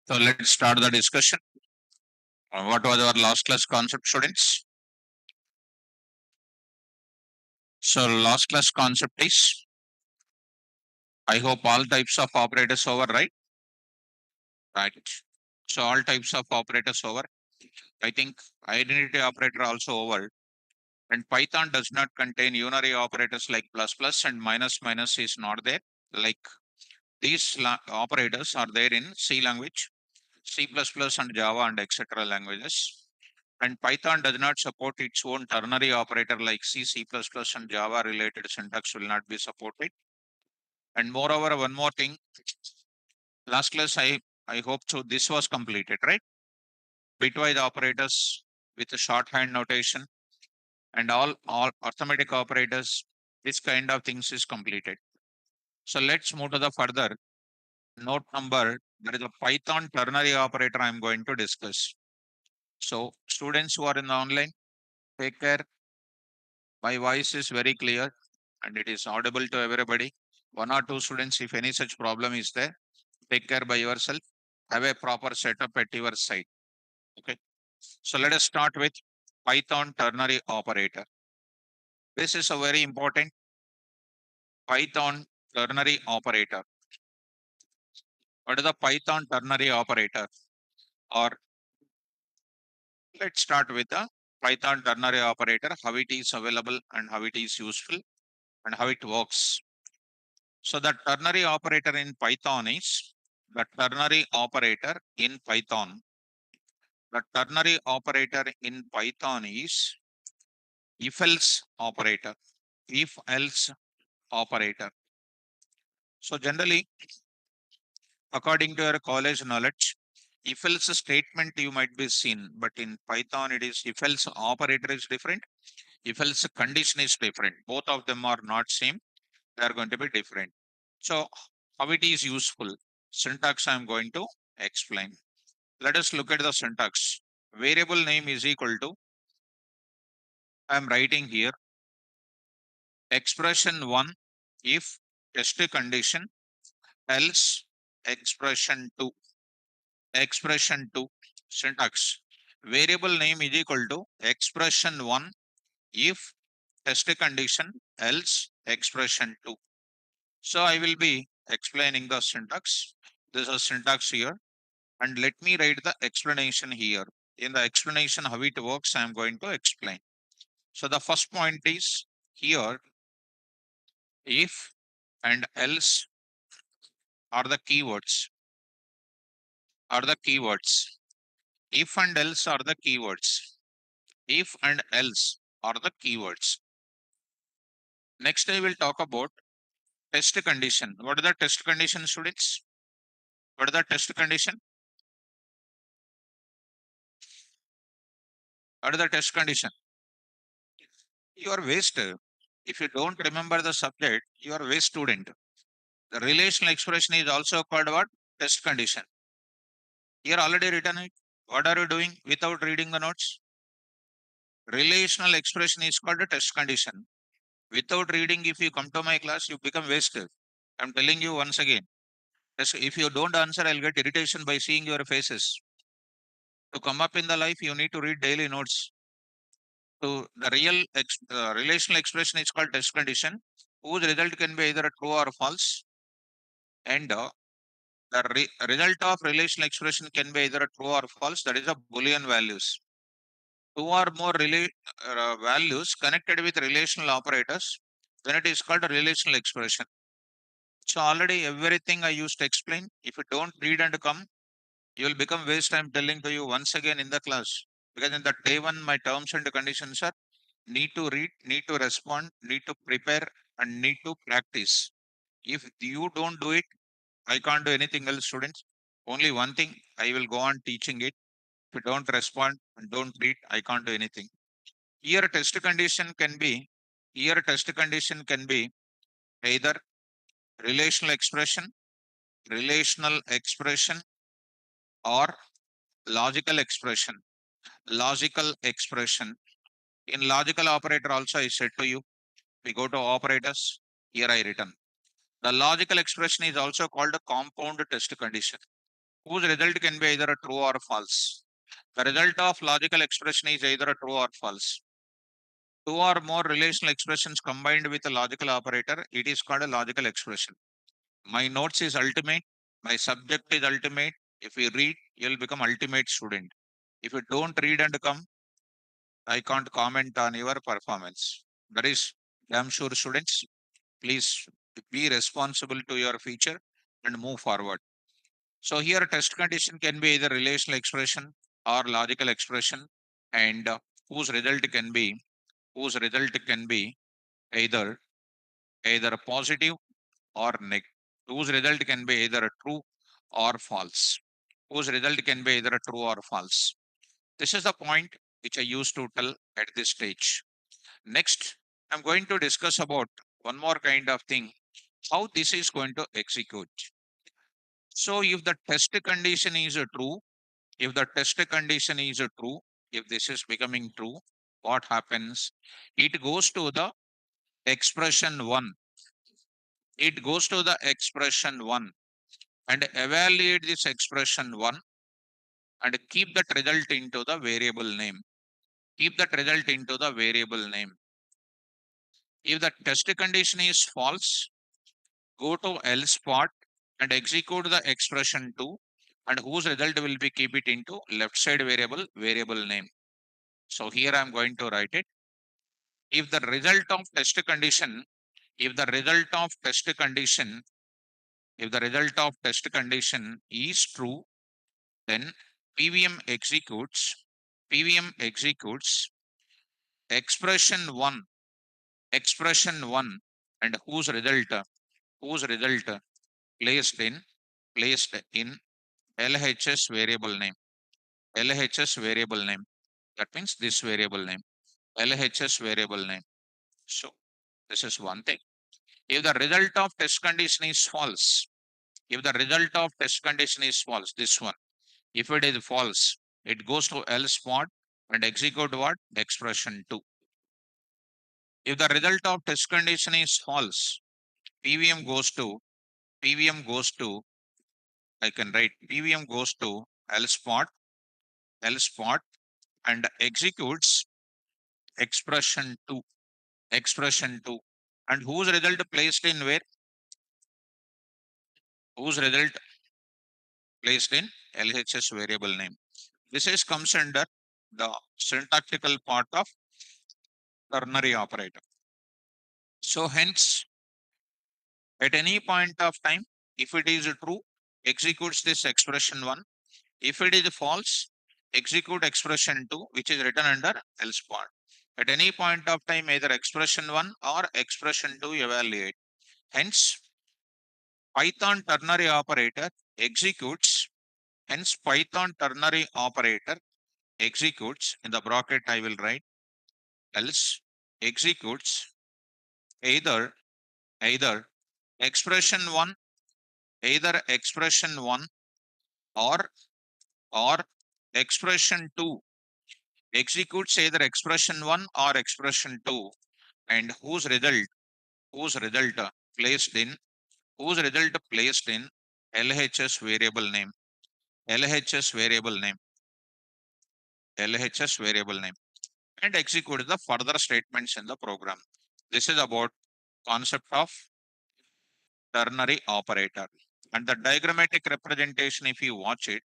So let's start the discussion. What was our last class concept, students? So last class concept is, I hope all types of operators over, right? Right. So all types of operators over. I think identity operator also over. And Python does not contain unary operators like plus plus and minus minus is not there. Like these operators are there in C language, C++ and Java and etc. languages. And Python does not support its own ternary operator like C, C++ and Java related syntax will not be supported. And moreover, one more thing, last class I hope so this was completed, right? Bitwise operators with a shorthand notation and all arithmetic operators, this kind of things is completed. So let's move to the further note number. There is a Python ternary operator I'm going to discuss. So students who are in the online, take care. My voice is very clear and it is audible to everybody. One or two students, if any such problem is there, take care by yourself. Have a proper setup at your side. Okay. So let us start with Python ternary operator. This is a very important Python ternary operator. What is the Python ternary operator? Or let's start with the Python ternary operator, how it is available and how it is useful and how it works. So the ternary operator in Python is the ternary operator in Python. The ternary operator in Python is if else operator. If else operator. So generally, according to your college knowledge, if else statement you might be seen, but in Python it is if else operator is different, if else condition is different. Both of them are not same, they are going to be different. So how it is useful? Syntax I am going to explain. Let us look at the syntax. Variable name is equal to, I am writing here, expression 1 if test condition, else expression 2. Expression 2 syntax. Variable name is equal to expression 1 if test condition, else expression 2. So I will be explaining the syntax. This is syntax here. And let me write the explanation here. In the explanation how it works, I am going to explain. So the first point is here, if and else are the keywords. Are the keywords. If and else are the keywords. If and else are the keywords. Next, I will talk about test condition. What is the test condition, students? What is the test condition? What is the test condition? You are waste. If you don't remember the subject, you are waste student. The relational expression is also called what? Test condition. Here already written it. What are you doing without reading the notes? Relational expression is called a test condition. Without reading, if you come to my class, you become wasted. I'm telling you once again. If you don't answer, I'll get irritation by seeing your faces. To come up in the life, you need to read daily notes. So the relational expression is called test condition, whose result can be either true or false. And the result of relational expression can be either true or false. That is a Boolean values. Two or more values connected with relational operators, then it is called a relational expression. So already everything I used to explain. If you don't read and come, you will become waste. I'm telling to you once again in the class. Because in the day one, my terms and conditions are need to read, need to respond, need to prepare, and need to practice. If you don't do it, I can't do anything else, students. Only one thing, I will go on teaching it. If you don't respond and don't read, I can't do anything. Here test condition can be, here test condition can be either relational expression, relational expression, or logical expression. Logical expression. In logical operator also I said to you, we go to operators, here I written. The logical expression is also called a compound test condition. whose result can be either a true or false. The result of logical expression is either a true or false. Two or more relational expressions combined with a logical operator, it is called a logical expression. My notes is ultimate. My subject is ultimate. If you read, you'll become ultimate student. If you don't read and come, I can't comment on your performance. That is damn sure, students. Please be responsible to your future and move forward. So here test condition can be either relational expression or logical expression, and whose result can be whose result can be either positive or negative. Whose result can be either true or false. Whose result can be either true or false. This is the point which I used to tell at this stage. Next, I'm going to discuss about one more kind of thing, how this is going to execute. So if the test condition is true, if the test condition is true, if this is becoming true, what happens? It goes to the expression 1. It goes to the expression 1 and evaluate this expression 1 and keep that result into the variable name. Keep that result into the variable name. If the test condition is false, go to else part and execute the expression 2 and whose result will be keep it into left side variable name. So here I am going to write it. If the result of test condition, if the result of test condition, if the result of test condition is true, then PVM executes expression 1, expression 1 and whose result placed in LHS variable name. LHS variable name. That means this variable name. LHS variable name. So this is one thing. If the result of test condition is false, if the result of test condition is false, this one. If it is false, it goes to else part and execute what? Expression 2. If the result of test condition is false, PVM goes to PVM goes to I can write PVM goes to else part and executes expression 2, expression 2 and whose result placed in where? Whose result placed in LHS variable name. This is comes under the syntactical part of ternary operator. So hence, at any point of time, if it is true, executes this expression 1. If it is false, execute expression 2, which is written under else part. At any point of time, either expression 1 or expression 2 evaluate. Hence, Python ternary operator executes, hence Python ternary operator executes, in the bracket I will write, else executes either, either expression 1, either expression 1 or, or expression 2, executes either expression 1 or expression 2 and whose result placed in, whose result placed in LHS variable name, LHS variable name, LHS variable name and execute the further statements in the program. This is about concept of ternary operator. And the diagrammatic representation, if you watch it,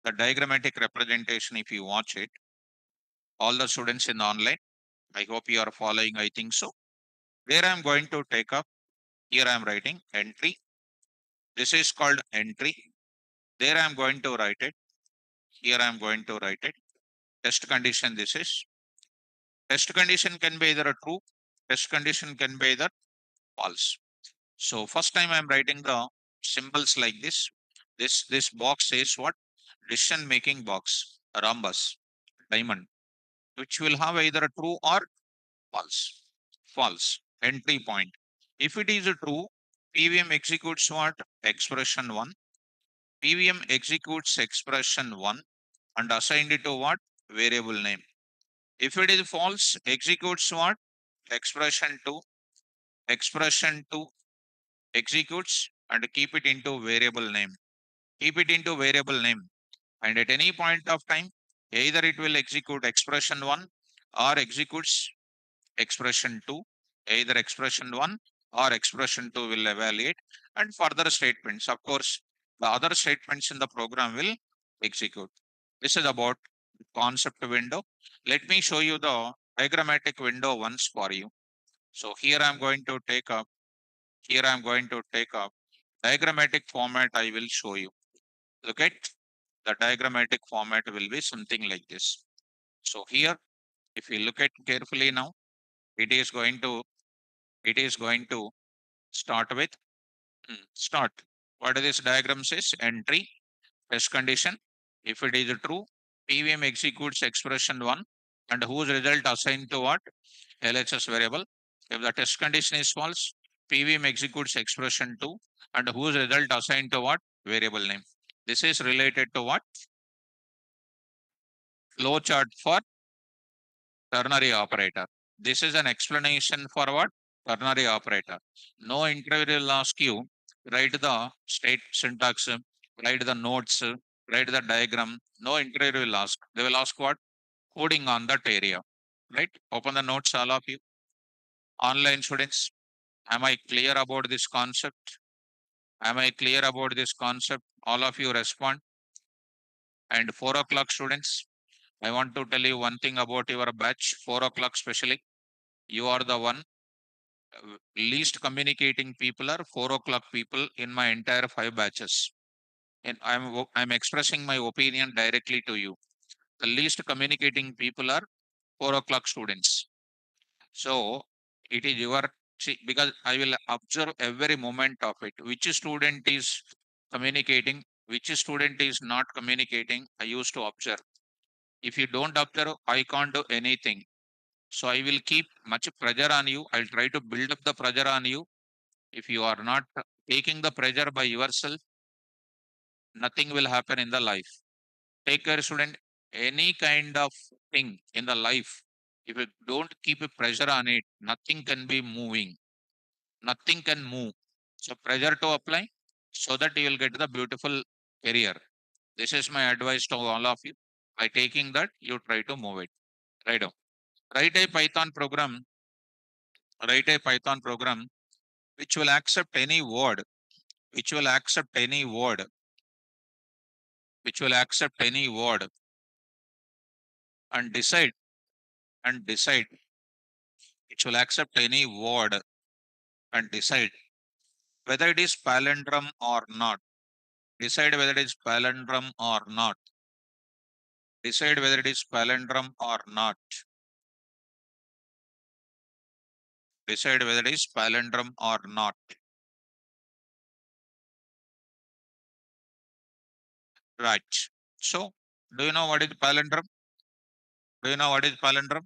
the diagrammatic representation, if you watch it, all the students in the online, I hope you are following, I think so. There I am going to take up, here I am writing entry. This is called entry. There I am going to write it. Here I am going to write it. Test condition, this is. Test condition can be either a true, test condition can be either false. So first time I am writing the symbols like this. This box says what? Decision making box, a rhombus, diamond, which will have either a true or false. False. Entry point. If it is a true, PVM executes what? Expression 1. PVM executes expression 1 and assigned it to what? Variable name. If it is false, executes what? Expression 2. Expression 2 executes and keep it into variable name. keep it into variable name, and at any point of time, either it will execute expression 1 or executes expression 2, either expression 1 or expression 2 will evaluate, and further statements, of course, the other statements in the program will execute. This is about concept window. Let me show you the diagrammatic window once for you. So here I'm going to take up, here I'm going to take up diagrammatic format. I will show you. Look at the diagrammatic format will be something like this. So here, if you look at carefully now, it is going to, it is going to start with start. What this diagram says? Entry, test condition. If it is true, PVM executes expression 1 and whose result assigned to what? LHS variable. If the test condition is false, PVM executes expression 2 and whose result assigned to what? Variable name. This is related to what? Flow chart for ternary operator. This is an explanation for what? Ternary operator. No interview will ask you, write the state syntax, write the notes, write the diagram. No interview will ask. They will ask what? Coding on that area. Right? Open the notes, all of you. Online students, am I clear about this concept? Am I clear about this concept? All of you respond. And 4 o'clock students, I want to tell you one thing about your batch, 4 o'clock especially. You are the one least communicating people are 4 o'clock people in my entire 5 batches. And I'm expressing my opinion directly to you. The least communicating people are 4 o'clock students. So it is your see, because I will observe every moment of it. Which student is communicating, which student is not communicating. I used to observe. If you don't observe, I can't do anything. So I will keep much pressure on you. I'll try to build up the pressure on you. If you are not taking the pressure by yourself, nothing will happen in the life. Take care, student. Any kind of thing in the life, if you don't keep a pressure on it, nothing can be moving. Nothing can move. So pressure to apply so that you will get the beautiful career. This is my advice to all of you. By taking that, you try to move it. Right on. Write a Python program. Write a Python program which will accept any word, which will accept any word, which will accept any word and decide and decide it will accept any word and decide whether it is palindrome or not. Decide whether it is palindrome or not. Decide whether it is palindrome or not. Decide whether it is palindrome or not. Right. So, do you know what is palindrome? Do you know what is palindrome?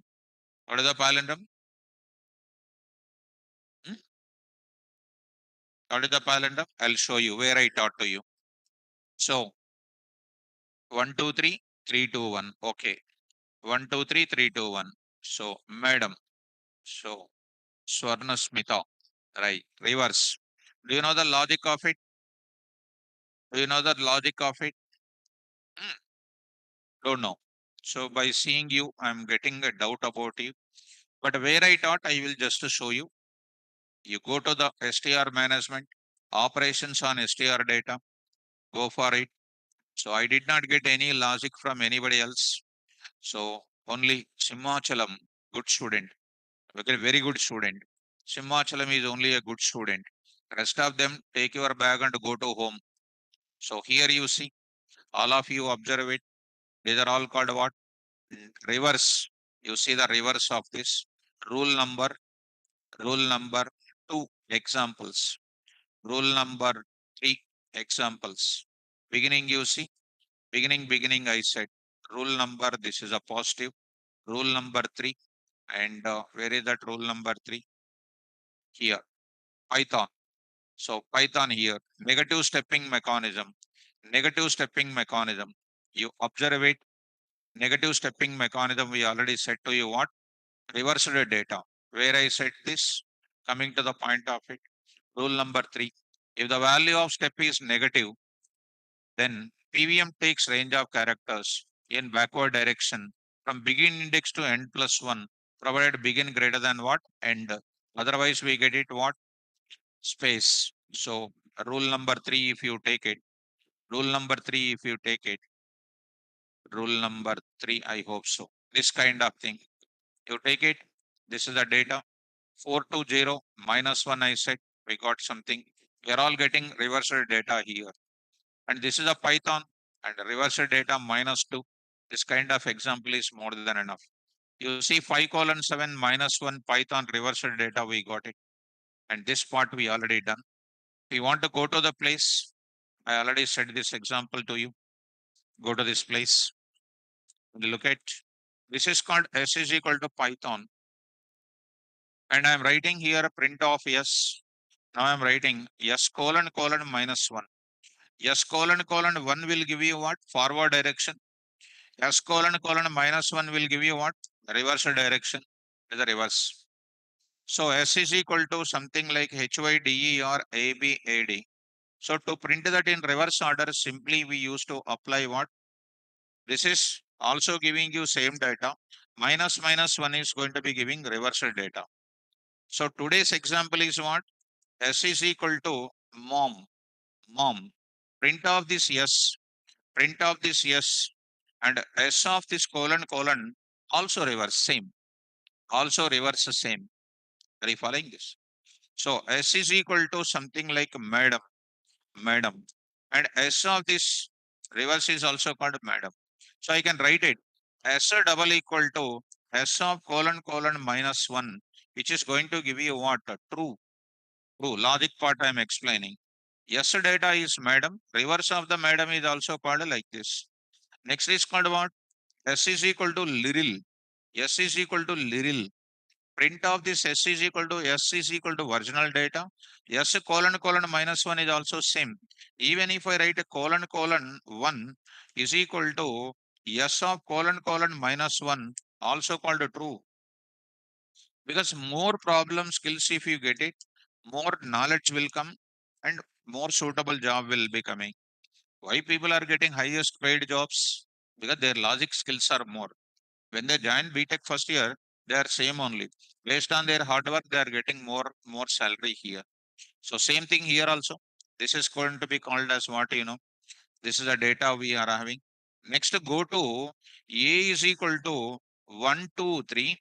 What is the palindrome? Hmm? What is the palindrome? I'll show you where I taught to you. So, 1, 2, 3, 3, 2, 1. Okay. 1, 2, 3, 3, 2, 1. So, madam. So, Swarna Smita. Right. Reverse. Do you know the logic of it? Do you know the logic of it? Hmm, don't know. So by seeing you, I'm getting a doubt about you. But where I taught, I will just show you. You go to the STR management, operations on STR data, go for it. So I did not get any logic from anybody else. So only Simhachalam, good student, okay, very good student. Simhachalam is only a good student. Rest of them, take your bag and go to home. So here you see, all of you observe it. These are all called what? Reverse. You see the reverse of this. Rule number, rule number 2 examples. Rule number 3 examples. Beginning you see, beginning I said. Rule number, this is a positive. Rule number 3. And where is that rule number 3? Here, Python. So Python here, negative stepping mechanism. Negative stepping mechanism. You observe it. Negative stepping mechanism, we already said to you what? Reversed data. Where I said this, coming to the point of it. Rule number 3. If the value of step is negative, Then PVM takes range of characters in backward direction from begin index to end plus 1, provided begin greater than what? End. Otherwise, we get it what? Space. So, rule number 3, if you take it, rule number 3, if you take it, rule number 3, I hope so. This kind of thing. You take it, this is the data. 420 minus 1, I said, we got something. We are all getting reversal data here. And this is a Python and reversal data minus 2. This kind of example is more than enough. You see 5 colon 7 minus 1 Python reversal data, we got it. And this part we already done. If you want to go to the place, I already said this example to you. Go to this place. Look at, this is called S is equal to Python. And I'm writing here a print of S. Now I'm writing S colon colon minus 1. S colon colon 1 will give you what? Forward direction. S colon colon minus 1 will give you what? Reverse direction. Is the reverse. So S is equal to something like HYDE or ABAD. So to print that in reverse order, simply we used to apply what? This is also giving you same data. Minus minus 1 is going to be giving reversal data. So today's example is what? S is equal to mom. Mom. Print of this S. Print of this S. And S of this colon colon also reverse same. Also reverse the same. Are you following this? So S is equal to something like madam. Madam. And S of this reverse is also called madam. So I can write it S double equal to S of colon colon minus 1, which is going to give you what? True. True. Logic part I am explaining. S data is madam. Reverse of the madam is also called like this. Next is called what? S is equal to literal. S is equal to literal. Print of this S is equal to S is equal to original data. S colon colon minus 1 is also same. Even if I write a colon colon 1 is equal to S of colon colon minus 1, also called true. Because more problem skills, if you get it, more knowledge will come and more suitable job will be coming. Why people are getting highest paid jobs? Because their logic skills are more. When they join BTech first year, they are same only. Based on their hard work, they are getting more salary here. So same thing here also. This is going to be called as what, this is the data we are having. Next, go to A is equal to 1, 2, 3,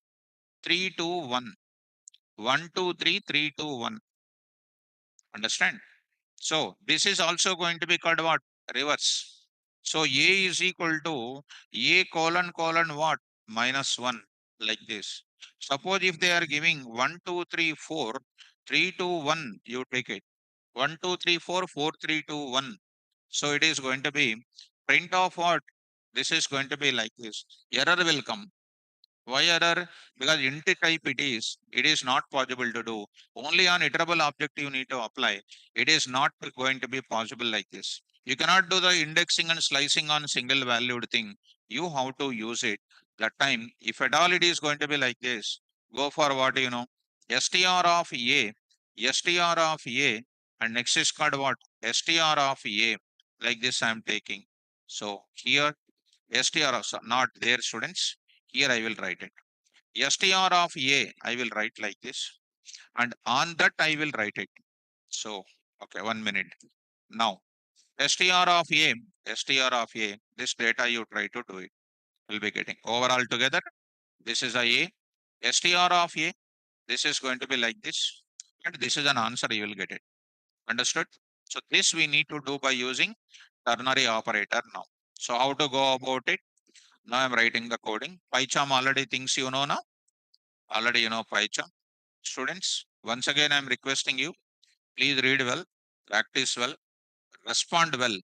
3, 2, 1. 1, 2, 3, 3, 2, 1. Understand? So this is also going to be called what? Reverse. So A is equal to A colon colon what? Minus 1, like this. Suppose if they are giving 1, 2, 3, 4, 3, 2, 1, you take it. 1, 2, 3, 4, 4, 3, 2, 1. So it is going to be print of what? This is going to be like this. Error will come. Why error? Because int type it is not possible to do. Only on iterable object you need to apply. It is not going to be possible like this. You cannot do the indexing and slicing on single valued thing. You have to use it. That time, if at all it is going to be like this, go for what str of A, str of A, and next is called what? str of A. Like this I am taking. So here str of not there students. Here I will write it. str of A, I will write like this. And on that I will write it. So, okay, 1 minute. Now, str of A, str of A, this data you try to do it. Will be getting overall together. This is a str of A. This is going to be like this. And this is an answer you will get it. Understood? So this we need to do by using ternary operator now. So how to go about it? Now I'm writing the coding. PyCharm already things you know now. Already you know PyCharm. Students, once again, I'm requesting you, please read well, practice well, respond well.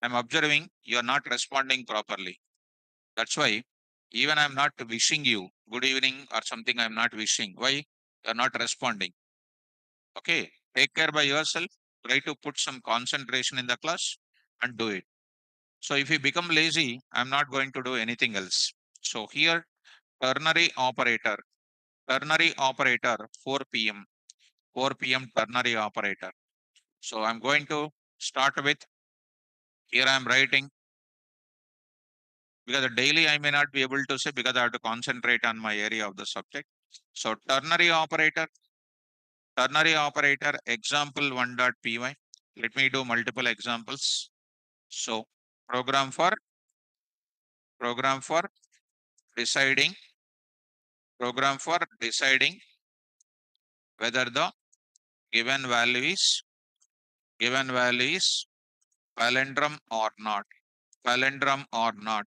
I'm observing you are not responding properly. That's why even I'm not wishing you good evening or something, I'm not wishing. Why? You're not responding. Okay. Take care by yourself. Try to put some concentration in the class and do it. So if you become lazy, I'm not going to do anything else. So here, ternary operator 4 p.m. 4 p.m. ternary operator. So I'm going to start with Here I am writing, because daily I may not be able to say because I have to concentrate on my area of the subject. So ternary operator example 1.py. Let me do multiple examples. So program for program for deciding program for deciding whether the given value is palindrome or not. Palindrome or not.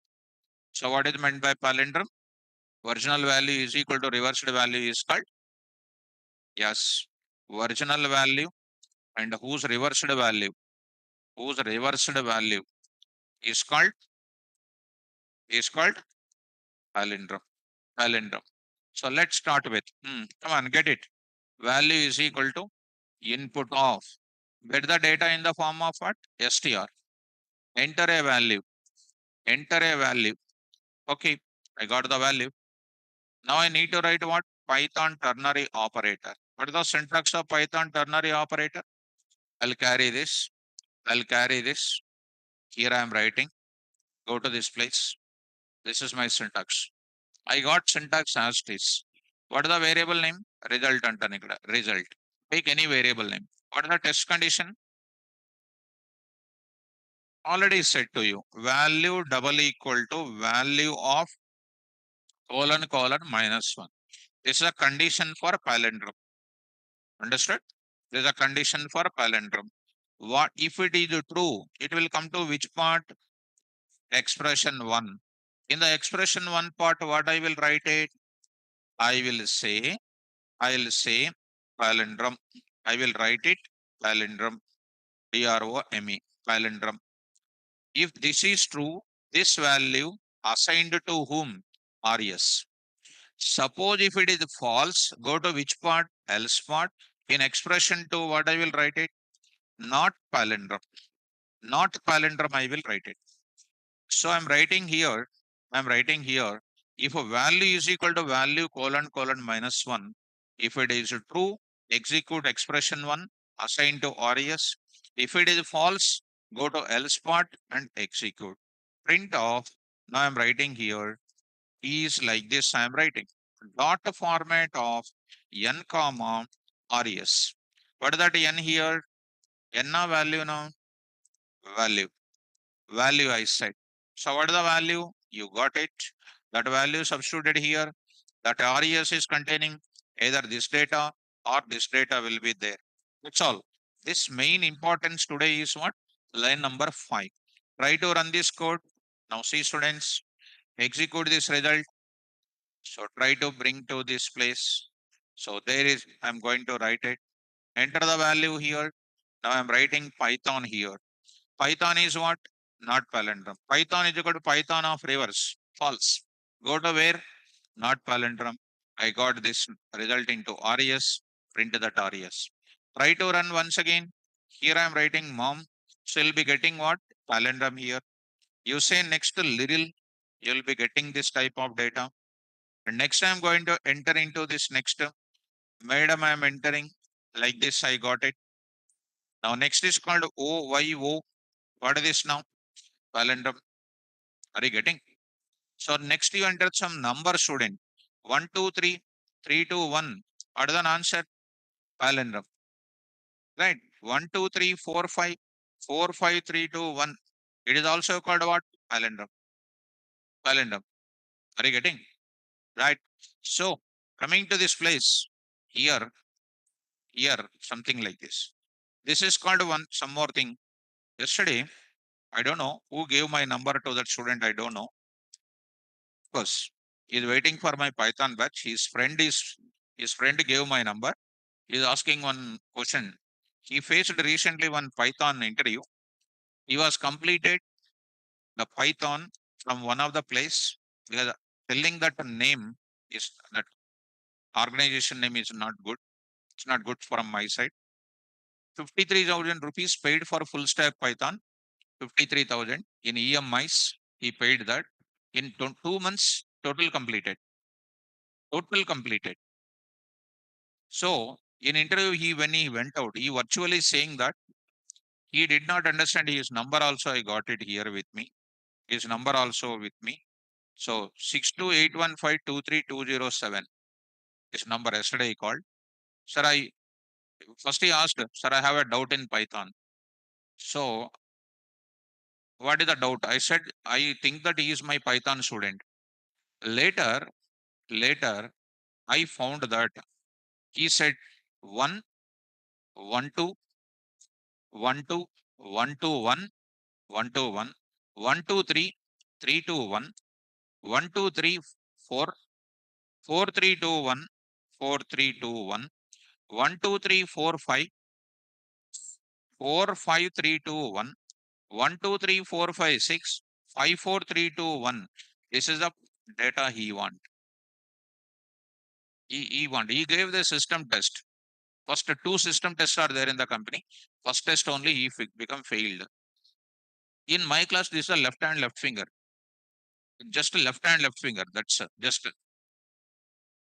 So what is meant by palindrome? Original value is equal to reversed value is called, yes, original value, and whose reversed value is called palindrome. Palindrome. So let's start with, come on, get it. Value is equal to input of, get the data in the form of what? str. Enter a value. Enter a value. Okay, I got the value. Now I need to write what? Python ternary operator. What is the syntax of Python ternary operator? I'll carry this. I'll carry this. Here I am writing. Go to this place. This is my syntax. I got syntax as this. What is the variable name? Result antani ikkada. Result. Take any variable name. What is the test condition? Already said to you. Value double equal to value of colon minus 1. This is a condition for palindrome. Understood? There is a condition for palindrome. What if it is true? It will come to which part? Expression 1. In the expression 1 part, what I will write it? I will say, palindrome. I will write it palindrome. DROME. Palindrome. If this is true, this value assigned to whom? RS. Suppose if it is false, go to which part? Else part. In expression 2, what I will write it? Not palindrome. Not palindrome, I will write it. So I'm writing here, if a value is equal to value colon minus 1, if it is true, execute expression 1, assign to RES. If it is false, go to else part and execute. Print off. Now I'm writing here is like this. I'm writing dot format of n comma RES. What is that n here? N a value now? Value. Value I said. So what is the value? You got it. That value substituted here. That RES is containing either this data or this data will be there. That's all. This main importance today is what? Line number 5. Try to run this code. Now see students, execute this result. So try to bring to this place. So there is, I'm going to write it. Enter the value here. Now I'm writing Python here. Python is what? Not palindrome. Python is equal to Python of reverse. False. Go to where? Not palindrome. I got this result into RES. Print that RES. Try to run once again. Here I am writing mom. So you'll be getting what? Palindrome here. You say next to little, you'll be getting this type of data. And next I'm going to enter into this next. Madam, I am entering. Like this, I got it. Now next is called OYO. What is this now? Palindrome. Are you getting? So next you enter some number student. 1, 2, 3, 3, 2, 1. What is the answer? Palindrome. Right? 1, 2, 3, 4, 5. 4, 5, 3, 2, 1. It is also called what? Palindrome. Palindrome. Are you getting? Right. So coming to this place, here, something like this. This is called some more thing. Yesterday, I don't know who gave my number to that student. I don't know. Because he's waiting for my Python batch. His friend gave my number. He's asking one question. He faced recently one Python interview. He was completed the Python from one of the place, because telling that the name is that organization name is not good. It's not good from my side. 53,000 rupees paid for full stack Python. 53,000 in EMIs. He paid that in 2 months. Total completed. Total completed. So in interview, when he went out, he virtually saying that He did not understand his number also. I got it here with me. His number also with me. So 6281523207. His number yesterday he called. Sir, first he asked, sir, I have a doubt in Python. So what is the doubt? I said, I think that he is my Python student. Later, I found that he said one, one, two, one, two, one, two, one, one, two, one, one, two, three, three, two, one, one, two, three, four, four, three, two, one, four, three, two, one, one, two, three, four, five, four, five, three, two, one, one, two, three, four, five, six, five, four, three, two, one. This is the data he want. He gave the system test. First two system tests are there in the company. First test only he become failed. In my class, this is a left hand, left finger. Just a left hand, left finger. That's just.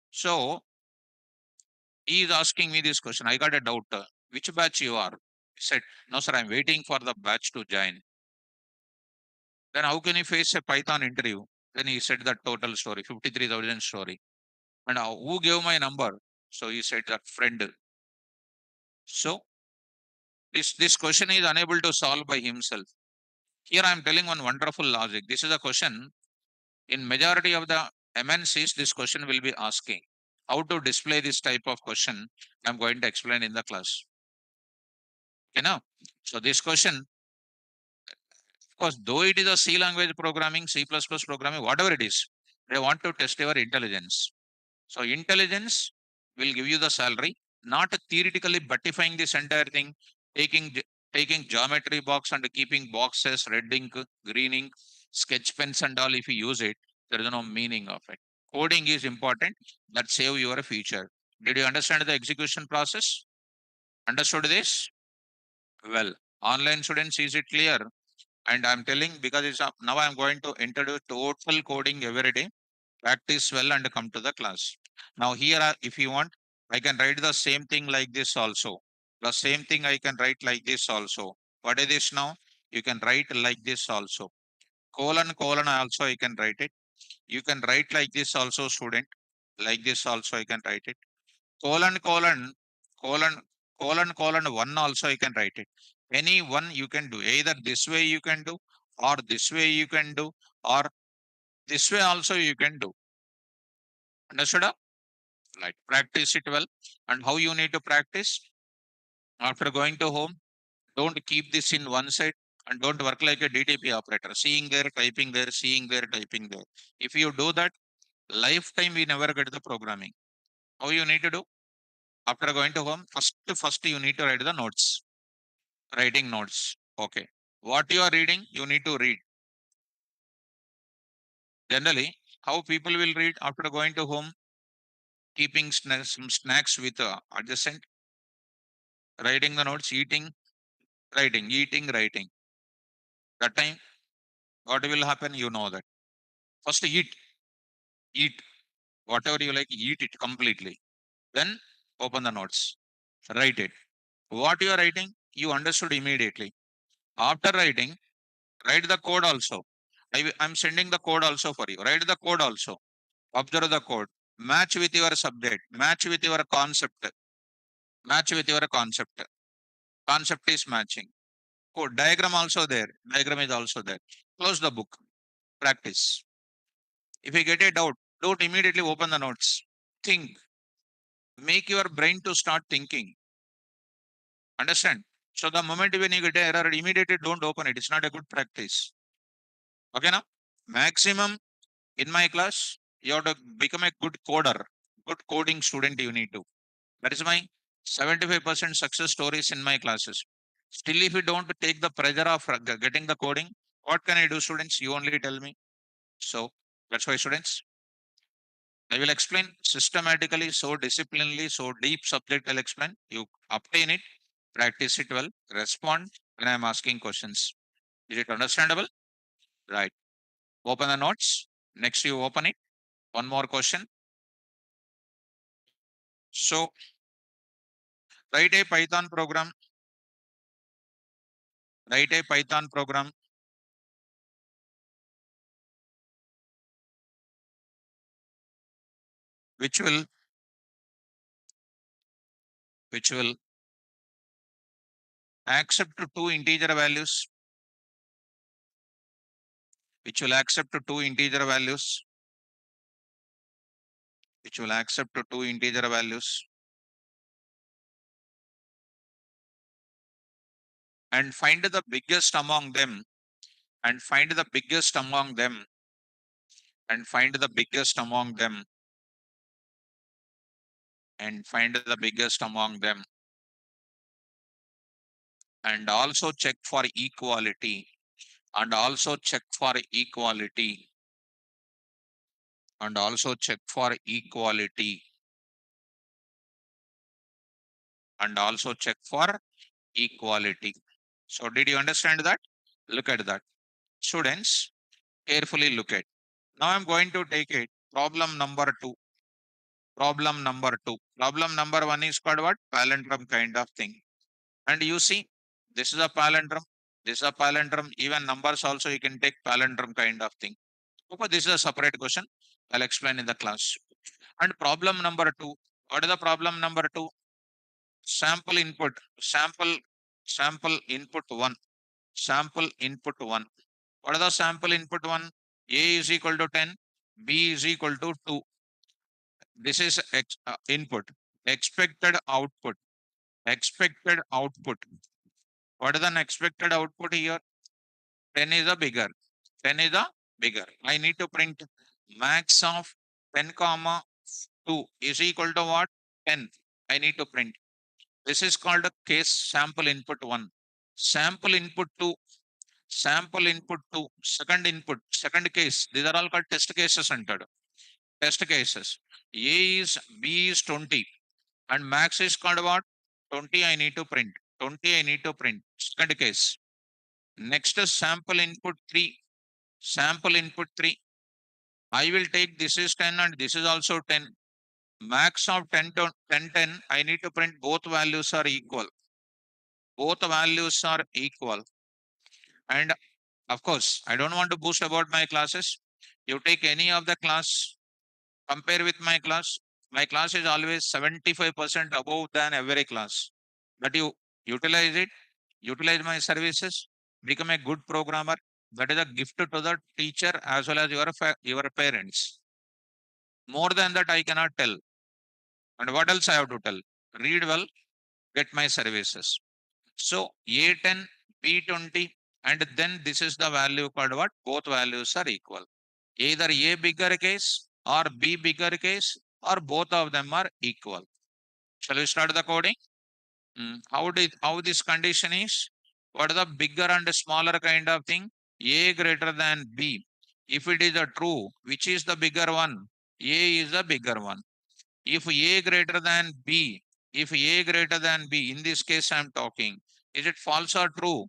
So he is asking me this question. I got a doubt. Which batch you are? He said, no, sir, I'm waiting for the batch to join. Then how can you face a Python interview? Then he said that total story, 53,000 story. And who gave my number? So he said that friend. So this question is unable to solve by himself. Here I am telling one wonderful logic. This is a question in majority of the MNCs. This question will be asking. How to display this type of question? I'm going to explain in the class. You know. So this question, of course, though it is a C language programming, C++ programming, whatever it is, they want to test your intelligence. So intelligence will give you the salary, not theoretically buttifying this entire thing, taking taking geometry box and keeping boxes, red ink, green ink, sketch pens and all. If you use it, there is no meaning of it. Coding is important. That save your future. Did you understand the execution process? Understood this? Well, online students, is it clear? And I'm telling because it's now I'm going to introduce total coding every day. Practice well and come to the class. Now here, if you want, I can write the same thing like this also. The same thing I can write like this also. What is this now? You can write like this also. Colon, colon also I can write it. You can write like this also, student. Like this also I can write it. Colon, colon, colon, colon, one also I can write it. Any one you can do. Either this way you can do, or this way you can do, or this way also you can do. Understood? Right. Practice it well. And how you need to practice? After going to home, don't keep this in one side and don't work like a DTP operator, seeing there, typing there, seeing there, typing there. If you do that, lifetime we never get the programming. How you need to do? After going to home, first you need to write the notes. Writing notes. Okay. What you are reading, you need to read. Generally, how people will read after going to home, keeping some snacks with adjacent, writing the notes, eating, writing, eating, writing. That time, what will happen? You know that. First, eat whatever you like, eat it completely. Then open the notes, write it. What you are writing, you understood immediately. After writing, write the code also. I'm sending the code also for you. Write the code also. Observe the code. Match with your subject. Match with your concept. Match with your concept. Concept is matching. Code diagram also there. Diagram is also there. Close the book. Practice. If you get a doubt, don't immediately open the notes. Think. Make your brain to start thinking. Understand? So the moment when you get an error, immediately don't open it. It's not a good practice. Okay now? Maximum in my class, you have to become a good coder. Good coding student you need to. That is my 75% success stories in my classes. Still, if you don't take the pressure of getting the coding, what can I do, students? You only tell me. So that's why, students, I will explain systematically, so disciplinedly, so deep subject I'll explain. You obtain it, practice it well, respond when I'm asking questions. Is it understandable? Right. Open the notes. Next, you open it. One more question. So, write a Python program Write a Python program which will which will accept two integer values, which will accept two integer values, which will accept two integer values, and find the biggest among them, and find the biggest among them, and find the biggest among them, and find the biggest among them, and also check for equality, and also check for equality, and also check for equality, and also check for equality. So did you understand that? Look at that. Students, carefully look at. Now I'm going to take it. Problem number two. Problem number two. Problem number one is called what? Palindrome kind of thing. And you see, this is a palindrome. This is a palindrome. Even numbers also you can take palindrome kind of thing. Okay, this is a separate question. I'll explain in the class. And problem number two. What is the problem number two? Sample input. Sample input one. Sample input one. What is the sample input one? A is equal to 10. B is equal to 2. This is input. Expected output. Expected output. What is the expected output here? 10 is a bigger. 10 is a bigger. I need to print max of 10 comma 2 is equal to what? 10. I need to print. This is called a case sample input 1. Sample input 2. Sample input 2. Second input. Second case. These are all called test cases entered. Test cases. A is B is 20. And max is called what? 20 I need to print. 20 I need to print. Second case. Next is sample input 3. Sample input 3. I will take this is 10 and this is also 10. Max of 10 to 10, 10. I need to print both values are equal. Both values are equal. And of course, I don't want to boast about my classes. You take any of the class, compare with my class. My class is always 75% above than every class. But you utilize it, utilize my services, become a good programmer. That is a gift to the teacher as well as your parents. More than that, I cannot tell. And what else I have to tell? Read well, get my services. So A10, B20, and then this is the value called what? Both values are equal. Either A bigger case or B bigger case or both of them are equal. Shall we start the coding? How this condition is? What is the bigger and smaller kind of thing? A greater than B. If it is a true, which is the bigger one? A is the bigger one. If A greater than B, if A greater than B, in this case I'm talking, is it false or true?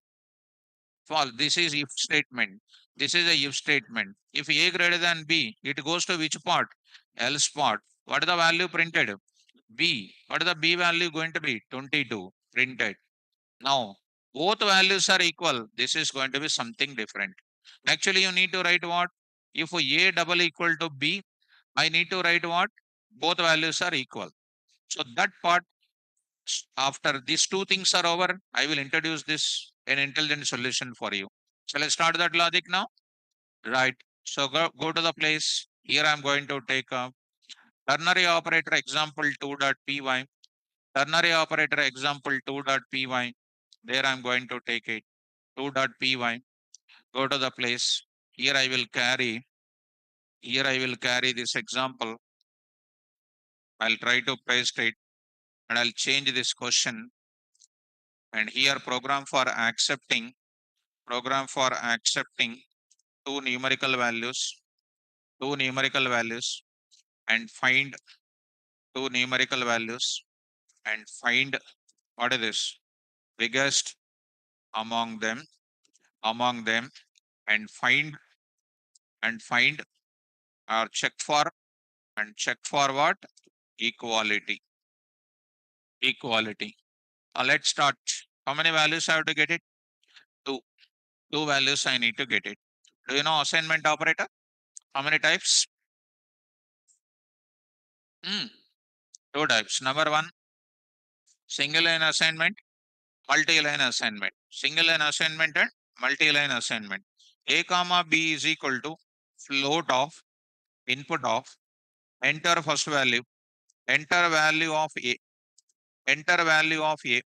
False. This is if statement. This is a if statement. If A greater than B, it goes to which part? Else part. What is the value printed? B. What is the B value going to be? 22. Printed. Now, both values are equal. This is going to be something different. Actually, you need to write what? If A double equal to B, I need to write what? Both values are equal. So that part, after these two things are over, I will introduce this an intelligent solution for you. Shall I start that logic now? Right. So go to the place. Here I'm going to take a ternary operator example 2.py. Ternary operator example 2.py. There I'm going to take it 2.py. Go to the place. Here I will carry. Here I will carry this example. I'll try to paste it and I'll change this question. And here program for accepting two numerical values and find two numerical values and find what is this biggest among them and find or check for what equality. Let's start. How many values I have to get it? 2. Two values I need to get it. Do you know assignment operator? How many types? Two types. Number one, single line assignment, multi-line assignment. Single line assignment and multi-line assignment. A comma B is equal to float of input of enter first value, enter value of A, enter value of A.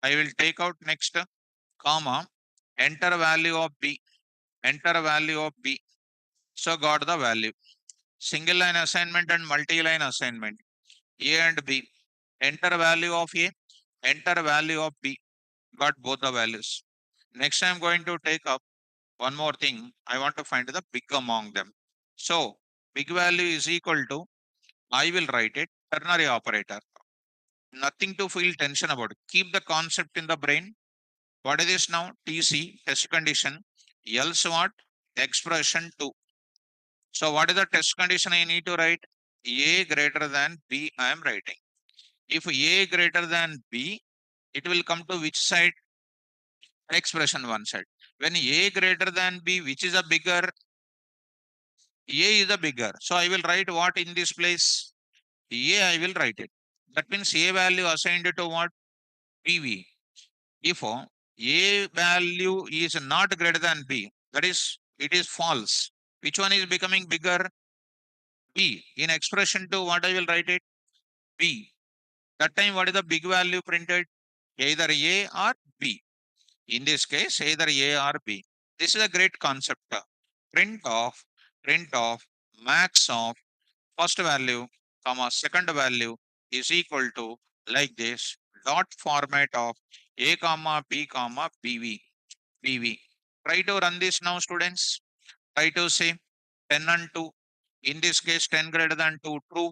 I will take out next comma, enter value of B, enter value of B. So got the value. Single line assignment and multi-line assignment. A and B. Enter value of A, enter value of B. Got both the values. Next I'm going to take up one more thing. I want to find the big among them. So big value is equal to, I will write it, ternary operator. Nothing to feel tension about. Keep the concept in the brain. What is this now? TC, test condition. Else what? Expression 2. So what is the test condition I need to write? A greater than B I am writing. If A greater than B, it will come to which side? Expression one side. When A greater than B, which is a bigger? A is a bigger. So I will write what in this place? A I will write it. That means A value assigned to what? PV. If A value is not greater than B, that is, it is false. Which one is becoming bigger? B. In expression 2, what I will write it? B. That time, what is the big value printed? Either A or B. In this case, either A or B. This is a great concept. Print of, print of max of first value, comma second value is equal to like this dot format of A comma B comma BV. BV. Try to run this now, students. Try to say 10 and 2. In this case, 10 greater than 2, true.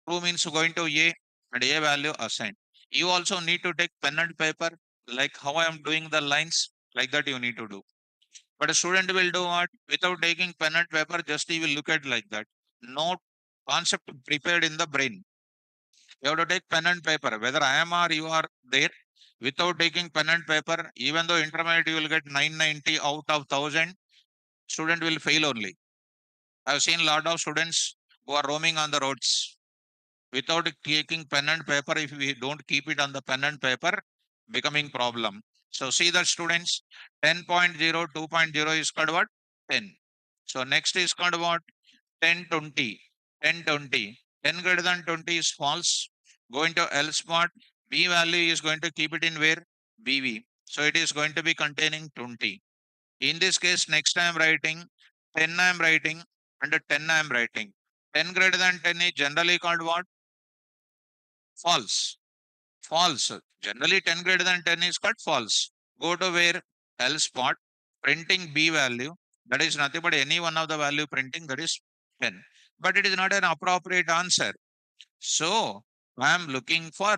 True means going to A and A value assigned. You also need to take pen and paper, like how I am doing the lines, like that you need to do. But a student will do what? Without taking pen and paper, just he will look at like that. No concept prepared in the brain. You have to take pen and paper. Whether I am or you are there, without taking pen and paper, even though intermediate you will get 990 out of 1000, student will fail only. I've seen a lot of students who are roaming on the roads without taking pen and paper. If we don't keep it on the pen and paper, becoming problem. So see that, students, 10.0, 2.0 is called what? 10. So next is called what? 10, 20, 10, 20. 10 greater than 20 is false. Going to else part. B value is going to keep it in where? BV. So it is going to be containing 20. In this case, next I am writing 10 I am writing and 10 I am writing. 10 greater than 10 is generally called what? False. False. Generally 10 greater than 10 is called false. Go to where? Else part. Printing B value. That is nothing but any one of the value printing, that is 10. But it is not an appropriate answer. So I am looking for,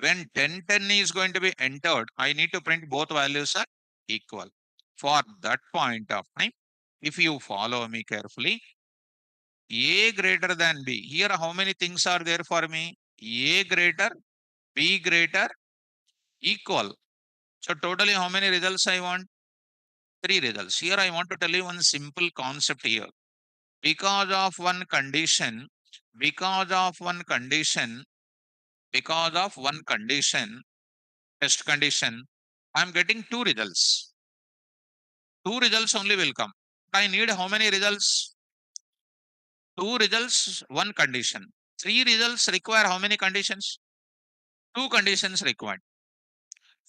when 10 10 is going to be entered, I need to print both values are equal. For that point of time, if you follow me carefully, A greater than B. Here, how many things are there for me? A greater, B greater, equal. So totally how many results I want? 3 results. Here I want to tell you one simple concept here. Because of one condition, because of one condition, because of one condition, test condition, I'm getting 2 results. 2 results only will come. I need how many results? 2 results, 1 condition. 3 results require how many conditions? 2 conditions required.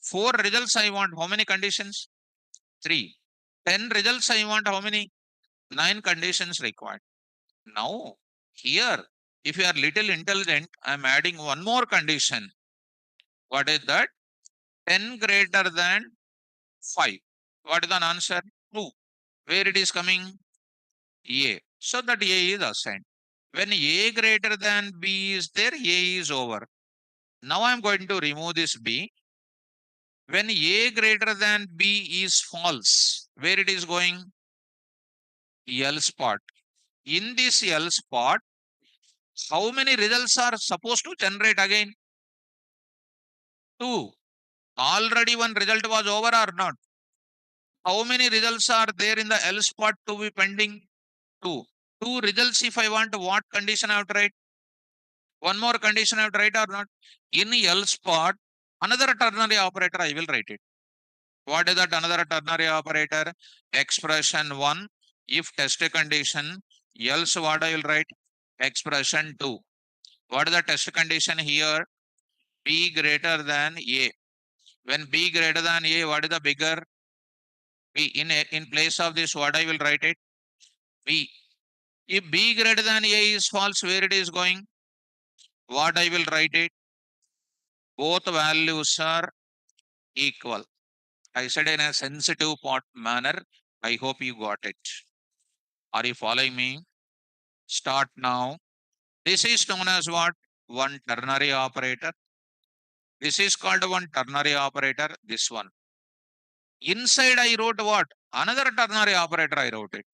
4 results I want how many conditions? 3. 10 results I want how many? 9 conditions required. Now, here, if you are little intelligent, I am adding one more condition. What is that? 10 greater than 5. What is the answer? 2. Where it is coming? A. So that A is assigned. When A greater than B is there, A is over. Now I am going to remove this B. When A greater than B is false, where it is going? Else part. In this else part, how many results are supposed to generate again? 2. Already one result was over or not? How many results are there in the else part to be pending? Two. Two results if I want, what condition I have to write? One more condition I have to write or not? In else part, another ternary operator I will write it. What is that another ternary operator? Expression 1. If test condition, else what I will write? Expression 2. What is the test condition here? B greater than A. When B greater than A, what is the bigger? B. In place of this, what I will write it? B. If B greater than A is false, where it is going? What I will write it? Both values are equal. I said in a sensitive part manner. I hope you got it. Are you following me? Start now. This is known as what? One ternary operator. This is called one ternary operator. This one. Inside I wrote what? Another ternary operator I wrote it.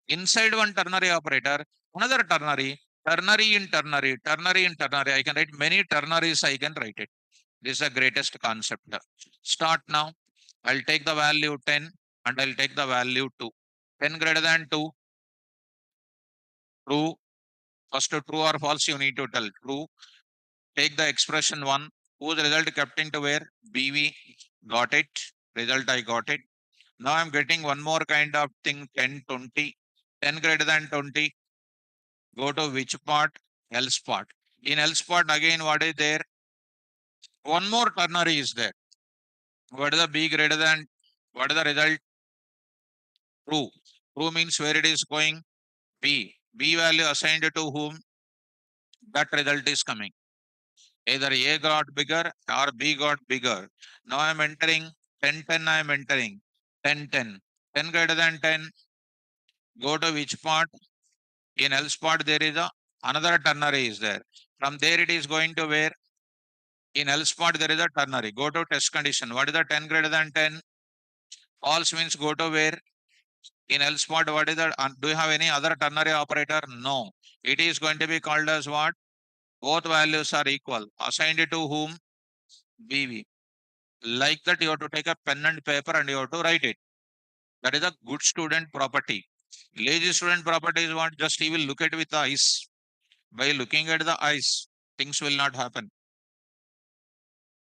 Inside one ternary operator, another ternary, ternary in ternary, ternary in ternary. I can write many ternaries, I can write it. This is the greatest concept. Start now. I'll take the value 10 and I'll take the value 2. 10 greater than 2, true. First true or false, you need to tell true. Take the expression 1, whose result kept into where? BV. Got it. Result I got it. Now I'm getting one more kind of thing, 10, 20. 10 greater than 20. Go to which part? Else part. In else part, again, what is there? One more ternary is there. What is the B greater than? What is the result? True. True means where it is going? B. B value assigned to whom? That result is coming. Either A got bigger or B got bigger. Now I'm entering 10, 10, I'm entering 10, 10. 10 greater than 10. Go to which part? In else part, there is another ternary is there. From there, it is going to where? In else part, there is a ternary. Go to test condition. What is the 10 greater than 10? False means go to where? In else part, what is the, do you have any other ternary operator? No. It is going to be called as what? Both values are equal. Assigned to whom? BV. Like that, you have to take a pen and paper and you have to write it. That is a good student property. Lazy student property is what? Just he will look at with the eyes. By looking at the eyes, things will not happen.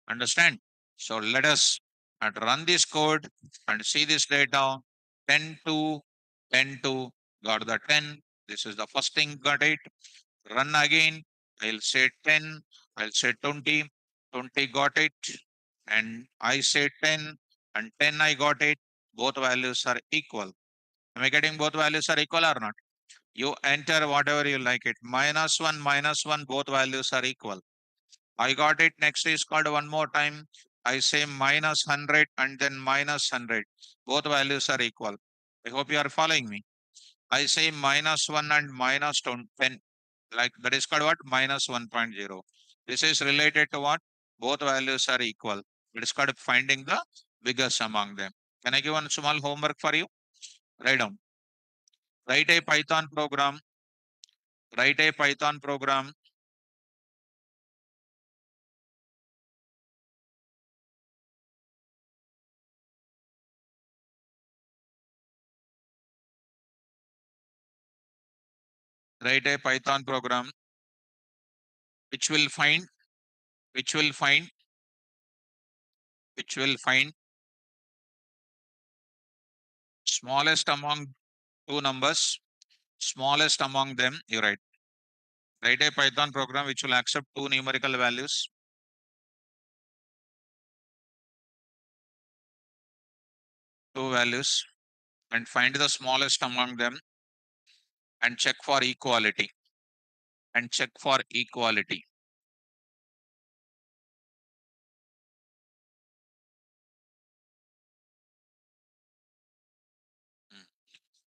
Understand? So let us run this code and see this data. 10 to 10 to got the 10. This is the first thing, got it. Run again. I'll say 10. I'll say 20. 20 got it. And I say 10 and 10 I got it. Both values are equal. Am I getting both values are equal or not? You enter whatever you like it. Minus 1, both values are equal. I got it. Next is called one more time. I say minus 100 and then minus 100. Both values are equal. I hope you are following me. I say minus 1 and minus 10. Like that is called what? Minus 1.0. This is related to what? Both values are equal. It is called finding the biggest among them. Can I give one small homework for you? Write down. Write a Python program. Write a Python program. Write a Python program which will find, which will find, which will find smallest among two numbers, smallest among them. You write. Write a Python program which will accept two numerical values. Two values and find the smallest among them and check for equality. And check for equality. Hmm.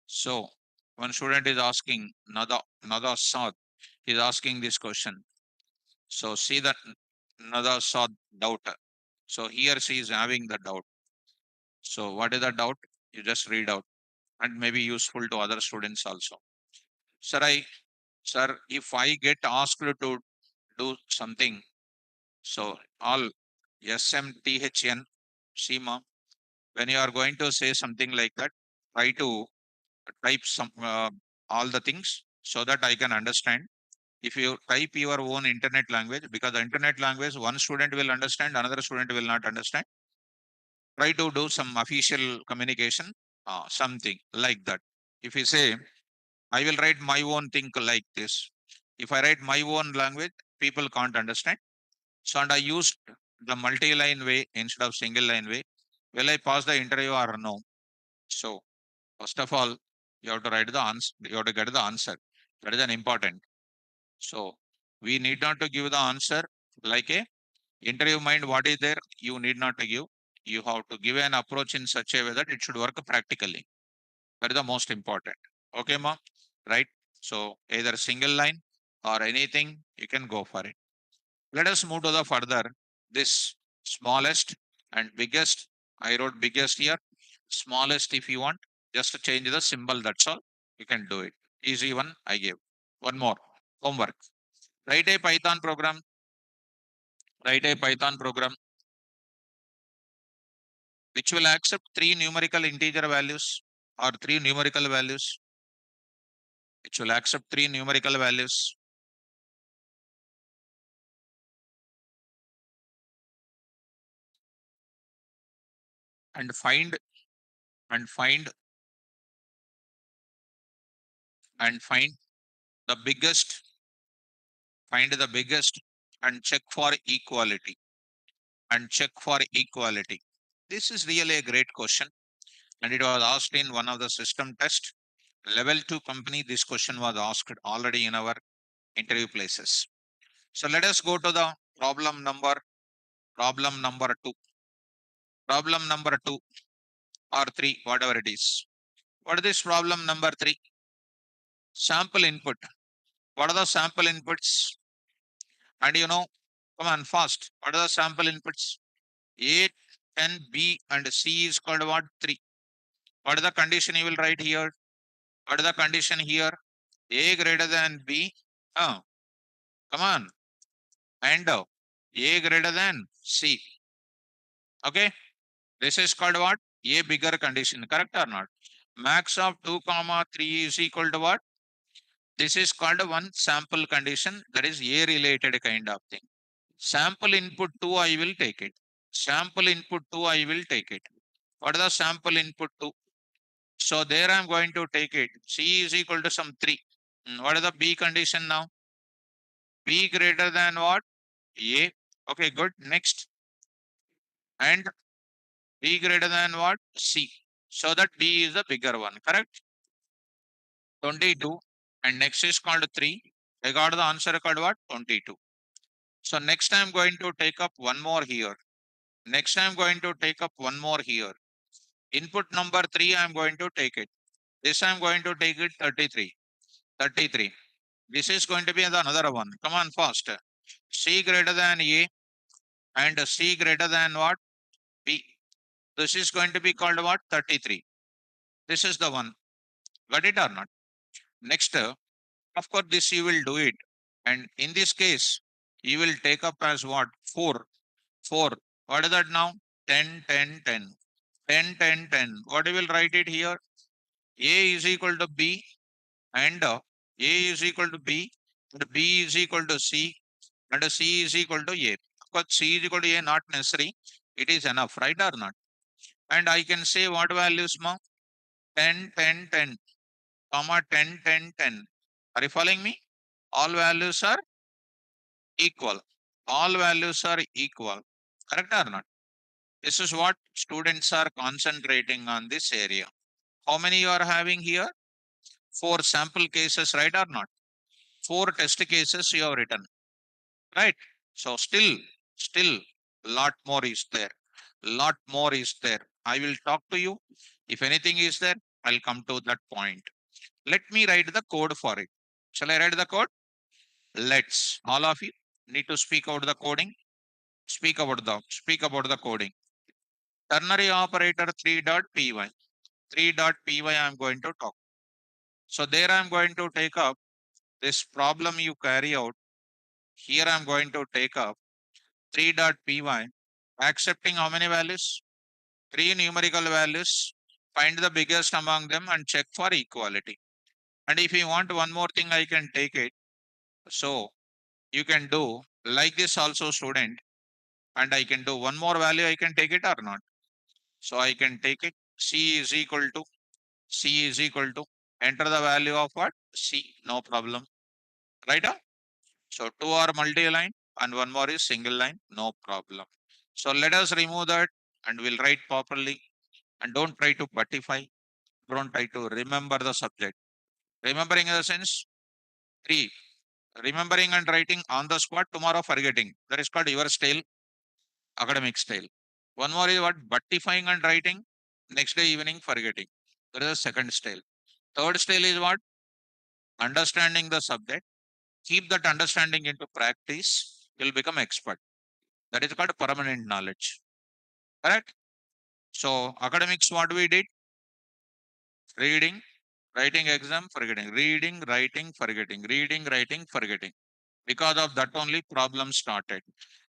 So one student is asking, Nada Saad is asking this question. So see that Nada Saad doubt. So he or she is having the doubt. So what is the doubt? You just read out and maybe useful to other students also. Sir, if I get asked to do something, so all SMTHN, Seema, When you are going to say something like that, try to type some all the things so that I can understand. If you type your own internet language, because the internet language one student will understand, another student will not understand. Try to do some official communication, something like that. If you say, I will write my own thing like this, if I write my own language, people can't understand. So, and I used the multi-line way instead of single line way. Will I pass the interview or no? So first of all, you have to write the answer, you have to get the answer. That is an important. So we need not to give the answer like a interview mind what is there, you need not to give. You have to give an approach in such a way that it should work practically. That is the most important. Okay, ma? Right? So either single line or anything, you can go for it. Let us move to the further. This smallest and biggest. I wrote biggest here. Smallest if you want. Just to change the symbol, that's all. You can do it. Easy one I gave. One more. Homework. Write a Python program. Write a Python program which will accept three numerical integer values or three numerical values, which will accept three numerical values, and find and the biggest find the biggest and check for equality, This is really a great question, and it was asked in one of the system test level 2 company. This question was asked already in our interview places. So let us go to the problem number 2, problem number 2 or 3, whatever it is. What is this problem number 3? Sample input. What are the sample inputs? And come on fast. What are the sample inputs? A, 10, B and C is called what? 3. What is the condition you will write here? What is the condition here? A greater than B. Oh, come on. And A greater than C. Okay. This is called what? A bigger condition. Correct or not? Max of 2 comma 3 is equal to what? This is called one sample condition. That is A related kind of thing. Sample input 2, I will take it. Sample input 2, I will take it. What is the sample input 2? So there I'm going to take it. C is equal to some 3. What is the B condition now? B greater than what? A. Okay, good. Next. And B greater than what? C. So that B is the bigger one. Correct? 22. And next is called 3. I got the answer called what? 22. So next I'm going to take up one more here. Next I'm going to take up one more here. Input number 3, I'm going to take it. This I'm going to take it 33. 33. This is going to be another one. Come on fast. C greater than A and C greater than what? B. This is going to be called what? 33. This is the one. Got it or not? Next, of course, this you will do it. And in this case, you will take up as what? 4. 4. What is that now? 10, 10, 10. 10, 10, 10. What you will write it here? A is equal to B and A is equal to B and B is equal to C and C is equal to A. Of course, C is equal to A, not necessary. It is enough, right or not? And I can say what values, ma? 10, 10, 10, comma 10, 10, 10. Are you following me? All values are equal. All values are equal. Correct or not? This is what students are concentrating on this area. How many you are having here? 4 sample cases, right or not? 4 test cases you have written, right? So still lot more is there. Lot more is there. I will talk to you. If anything is there, I'll come to that point. Let me write the code for it. Shall I write the code? Let's. All of you need to speak out the coding. Speak about the coding. Ternary operator 3.py. 3.py I'm going to talk. So there I'm going to take up this problem you carry out. Here I'm going to take up 3.py, accepting how many values? Three numerical values, find the biggest among them and check for equality. And if you want one more thing, I can take it. So you can do like this also, student, and I can do one more value, I can take it or not. So I can take it, C is equal to, enter the value of what? C, no problem. Right? So two are multi-line and one more is single line, no problem. So let us remove that and we'll write properly, and don't try to buttify, don't try to remember the subject. Remembering in the sense, three, remembering and writing on the spot, tomorrow forgetting. That is called your style, academic style. One more is what? Buttifying and writing, next day evening forgetting. That is the second style. Third style is what? Understanding the subject. Keep that understanding into practice. You'll become expert. That is called permanent knowledge. Correct? So academics, what we did? Reading, writing exam, forgetting. Reading, writing, forgetting. Reading, writing, forgetting. Because of that only problem started.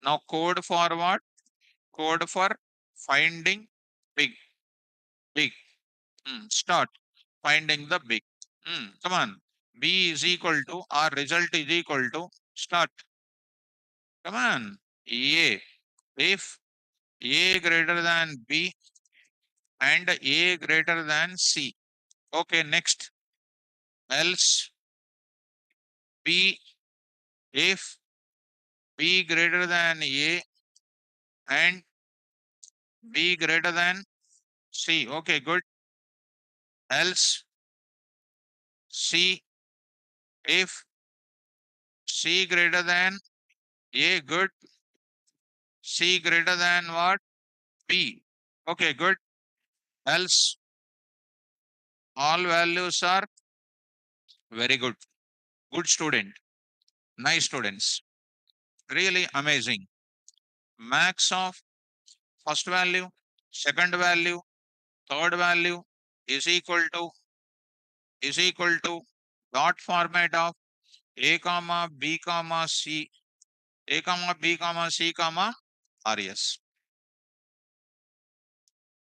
Now code for what? Code for finding big. Big. Start. Finding the big. Come on. B is equal to, our result is equal to, start. Come on. A. If A greater than B and A greater than C. Okay, next. Else B, if B greater than A and B greater than C. Okay, good. Else C, if C greater than A, good. C greater than what? B. Okay, good. Else all values are very good. Good student. Nice students. Really amazing. Max of first value, second value, third value is equal to dot format of A comma B comma C, A comma B comma C comma RES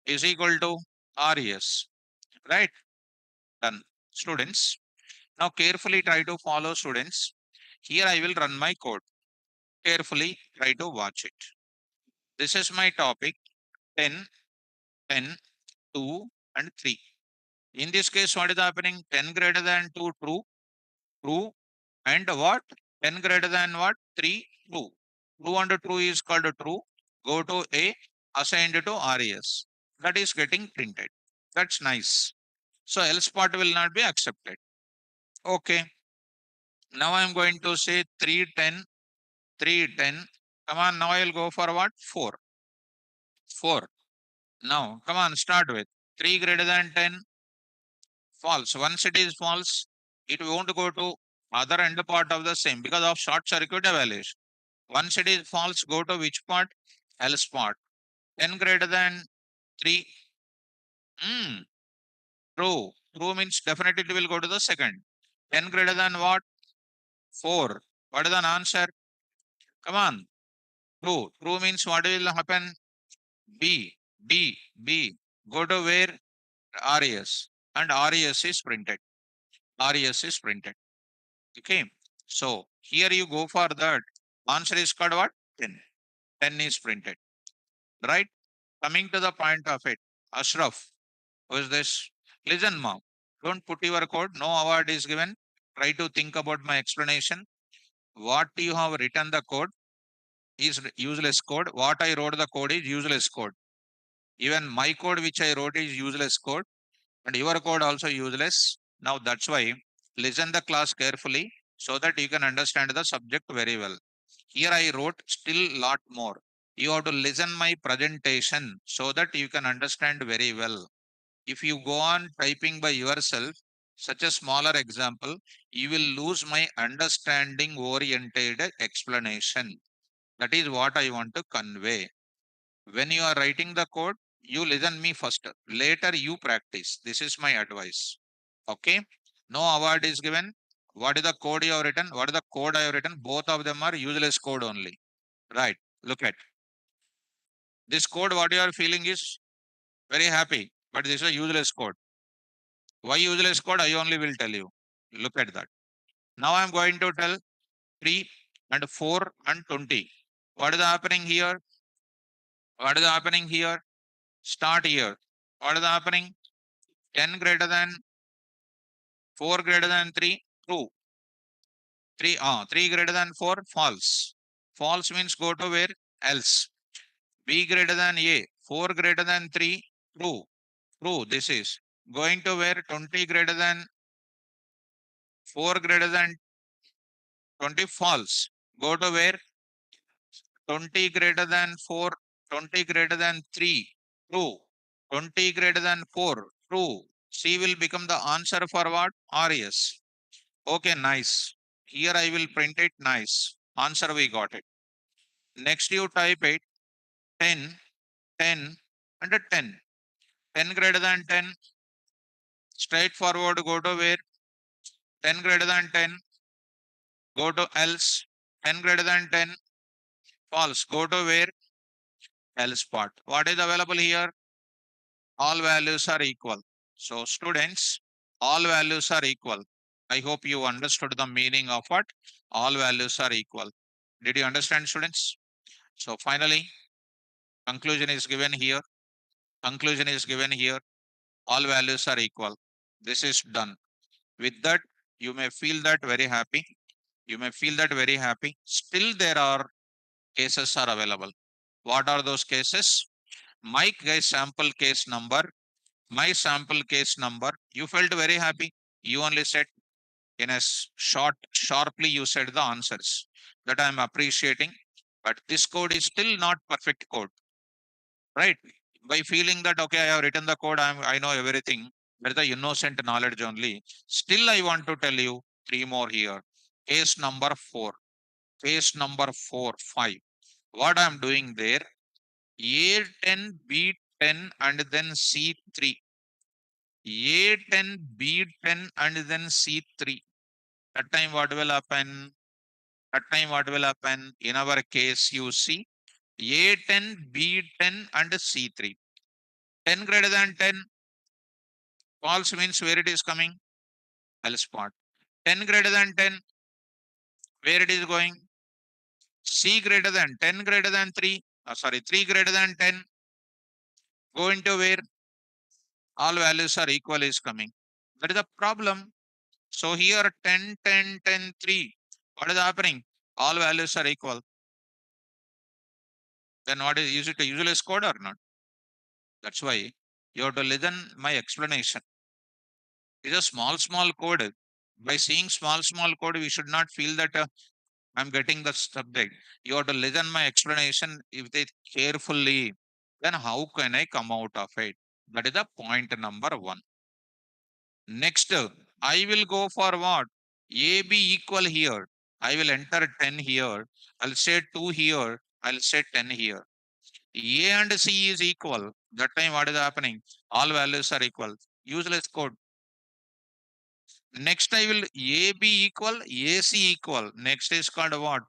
is equal to RES, right? Done. Students, now carefully try to follow, students. Here I will run my code. Carefully try to watch it. This is my topic 10, 10, 2 and 3. In this case, what is happening? 10 greater than 2, true, true, and what? 10 greater than what? 3, true. True and true is called true. Go to A, assigned to RES. That is getting printed. That's nice. So else part will not be accepted. Okay. Now I'm going to say 3, 10, 3, 10. Come on, now I'll go for what? 4. 4. Now, come on, start with 3 greater than 10. False. Once it is false, it won't go to other end part of the same because of short circuit evaluation. Once it is false, go to which part? Else part. 10 greater than 3. True. True means definitely it will go to the second. 10 greater than what? 4. What is the answer? Come on. True. True means what will happen? B. B. B. Go to where? RES. And RES is printed. RES is printed. Okay. So here you go for that. Answer is called what? 10. 10 is printed. Right? Coming to the point of it. Ashraf. Who is this? Listen, mom. Don't put your code. No award is given. Try to think about my explanation. What you have written the code is useless code. What I wrote the code is useless code. Even my code which I wrote is useless code. And your code also useless. Now that's why listen the class carefully so that you can understand the subject very well. Here I wrote still lot more. You have to listen my presentation so that you can understand very well. If you go on typing by yourself, such a smaller example, you will lose my understanding oriented explanation. That is what I want to convey. When you are writing the code, you listen me first. Later you practice. This is my advice. Okay. No award is given. What is the code you have written? What is the code I have written? Both of them are useless code only. Right. Look at this code. What you are feeling is Very happy. But this is a useless code. Why useless code? I only will tell you. Look at that. Now I'm going to tell 3 and 4 and 20. What is happening here? What is happening here? Start here. What is happening? 10 greater than 4 greater than 3, true. 3 greater than 4, false. False means go to where? Else. B greater than A, 4 greater than 3, true. True, this is. Going to where? 20 greater than 4 greater than 20, false. Go to where? 20 greater than 4, 20 greater than 3, true. 20 greater than 4, true. C will become the answer for what? RS. Okay, nice. Here I will print it, nice. Answer, we got it. Next you type it 10, 10 and a 10. 10 greater than 10, straightforward go to where? 10 greater than 10, go to else. 10 greater than 10, false. Go to where? Else part. What is available here? All values are equal. So students, all values are equal. I hope you understood the meaning of what? All values are equal. Did you understand, students? So finally, conclusion is given here. Conclusion is given here. All values are equal. This is done. With that, you may feel that very happy. You may feel that very happy. Still, there are cases are available. What are those cases? My case sample case number, my sample case number. You felt very happy. You only said in a sharply, you said the answers that I am appreciating. But this code is still not perfect code, right? By feeling that, okay, I have written the code, I know everything. That is the innocent knowledge only. Still, I want to tell you three more here. Case number 4. Case number 4, 5. What I'm doing there, A10, B10 and then C3. A10, B10 and then C3. That time what will happen? That time what will happen? In our case, you see A10, B10 and C3. 10 greater than 10, false means where it is coming? Else part. 10 greater than 10, where it is going? C greater than 10 greater than 3. Sorry, 3 greater than 10. Go into where? All values are equal is coming. That is the problem. So here 10, 10, 10, 3. What is happening? All values are equal. Then what is it a useless code or not? That's why you have to listen my explanation. It's a small code. By seeing small code, we should not feel that I'm getting the subject. You have to listen my explanation if they carefully. Then how can I come out of it? That is the point number 1. Next, I will go for what? AB equal here. I will enter 10 here. I'll say 2 here. I'll say 10 here. A and C is equal. That time what is happening? All values are equal. Useless code. Next I will AB equal, AC equal. Next is called what?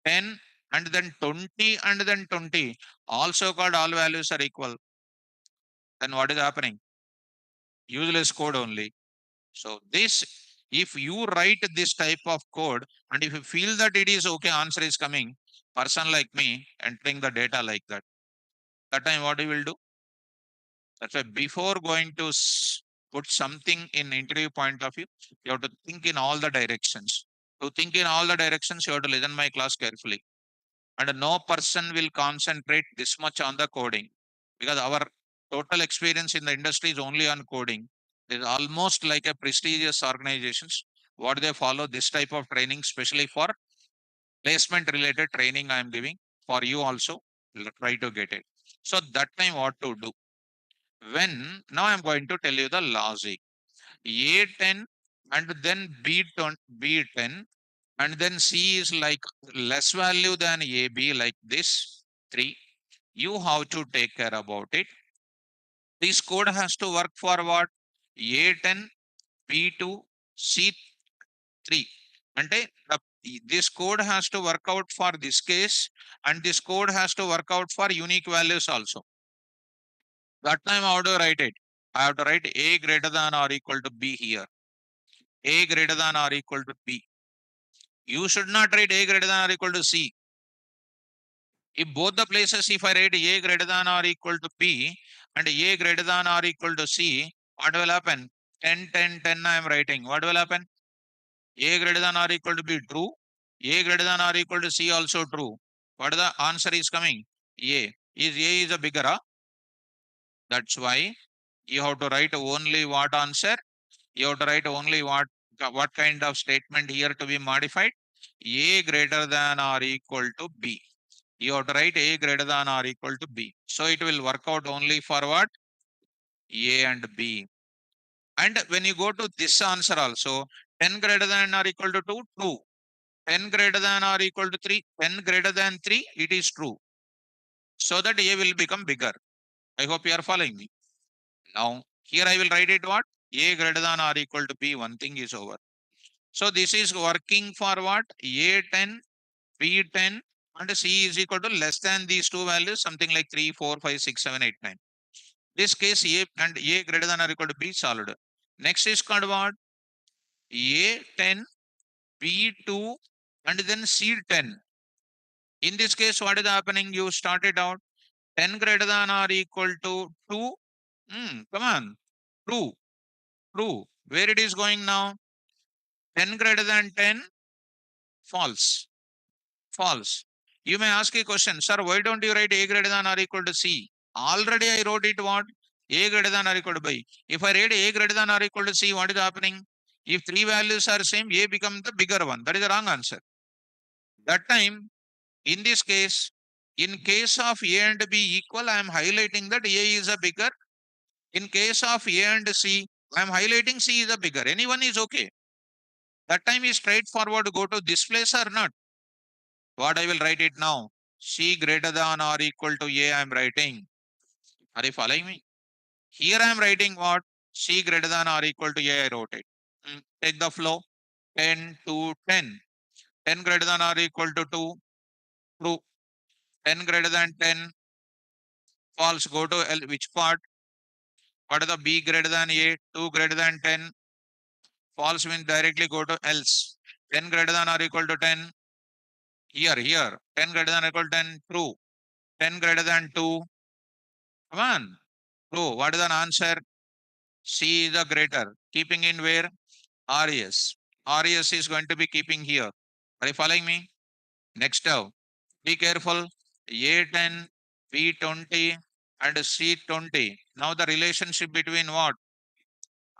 10 and then 20 and then 20. Also called all values are equal. Then what is happening? Useless code only. So this, if you write this type of code and if you feel that it is okay, answer is coming, person like me entering the data like that time what you will do? That's why before going to put something in interview point of view, you have to think in all the directions. To think in all the directions, you have to listen my class carefully. And no person will concentrate this much on the coding because our total experience in the industry is only on coding. It's almost like a prestigious organizations. What they follow this type of training, especially for placement related training I am giving for you also. Try to get it. So that time what to do? When now I'm going to tell you the logic. A10 and then B10 and then C is like less value than AB like this 3. You have to take care about it. This code has to work for what? A10, B2, C3. Ante this code has to work out for this case and this code has to work out for unique values also. That time how do I write it? I have to write A greater than or equal to B here. A greater than or equal to B. You should not write A greater than or equal to C. If both the places, if I write A greater than or equal to B and A greater than or equal to C, what will happen? 10, 10, 10 I am writing. What will happen? A greater than or equal to B true. A greater than or equal to C also true. What the answer is coming? A. A is a bigger, huh? That's why you have to write only what answer? You have to write only what kind of statement here to be modified? A greater than or equal to B. You have to write A greater than or equal to B. So it will work out only for what? A and B. And when you go to this answer also, 10 greater than or equal to 2, true. 10 greater than or equal to 3, 10 greater than 3, it is true. So that A will become bigger. I hope you are following me. Now, here I will write it what? A greater than or equal to B, one thing is over. So this is working for what? A10, B10, and C is equal to less than these two values, something like 3, 4, 5, 6, 7, 8, 9. This case A and A greater than or equal to B solved. Next is called what? A10, B2, and then C10. In this case, what is happening? You started out 10 greater than or equal to 2. Come on. True. True. Where it is going now? 10 greater than 10. False. False. You may ask a question, sir, why don't you write A greater than or equal to C? Already I wrote it what? A greater than or equal to B. If I write A greater than or equal to C, what is happening? If three values are same, A becomes the bigger one. That is the wrong answer. That time, in this case, in case of A and B equal, I am highlighting that A is a bigger. In case of A and C, I am highlighting C is a bigger. Anyone is okay. That time is straightforward. Go to this place or not. What I will write it now? C greater than or equal to A I am writing. Are you following me? Here I am writing what? C greater than or equal to A I wrote it. Take the flow. 10 to 10. 10 greater than or equal to 2. True. 10 greater than 10. False. Go to L. Which part? What is the B greater than A? 2 greater than 10. False means directly go to else. 10 greater than or equal to 10. Here. 10 greater than or equal to 10. True. 10 greater than 2. Come on. True. What is the answer? C is the greater. Keeping in where? RES. RES is going to be keeping here. Are you following me? Next up, be careful. A10, B20, and C20. Now the relationship between what?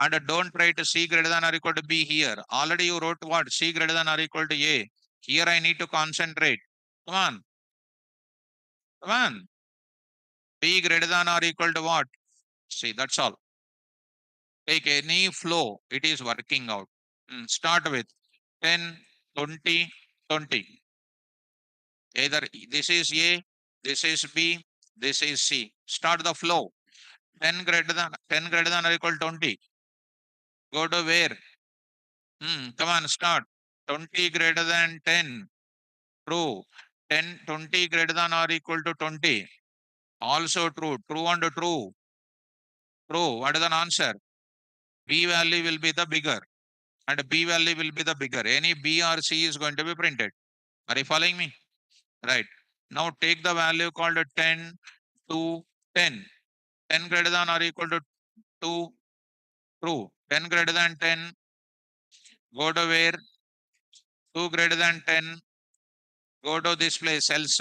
And don't write C greater than or equal to B here. Already you wrote what? C greater than or equal to A. Here I need to concentrate. Come on. Come on. B greater than or equal to what? See, that's all. Take any flow. It is working out. Start with 10, 20, 20. Either this is A, this is B, this is C. Start the flow. 10 greater than or equal to 20. Go to where? Come on, start. 20 greater than 10. True. 10, 20 greater than or equal to 20. Also true. True and true. True. What is the answer? B value will be the bigger. And B value will be the bigger. Any B or C is going to be printed. Are you following me? Right. Now take the value called 10 to 10. 10 greater than or equal to 2. True. 10 greater than 10. Go to where? 2 greater than 10. Go to this place else.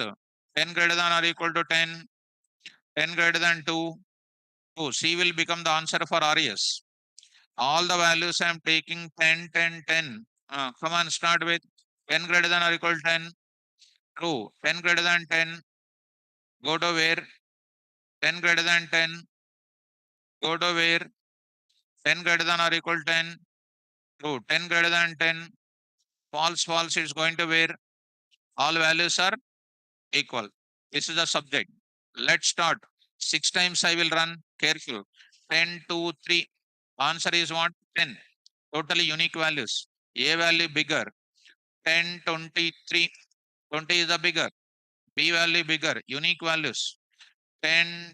10 greater than or equal to 10. 10 greater than 2. Oh, C will become the answer for RES. All the values I am taking 10, 10, 10. Come on, start with 10 greater than or equal to 10. True. 10 greater than 10. Go to where? 10 greater than 10. Go to where? 10 greater than or equal to 10. True. 10 greater than 10. False, false is going to where? All values are equal. This is the subject. Let's start. 6 times I will run. Careful. 10, 2, 3. Answer is what? 10. Totally unique values. A value bigger. 10, 23. 20 is the bigger. B value bigger. Unique values. 10,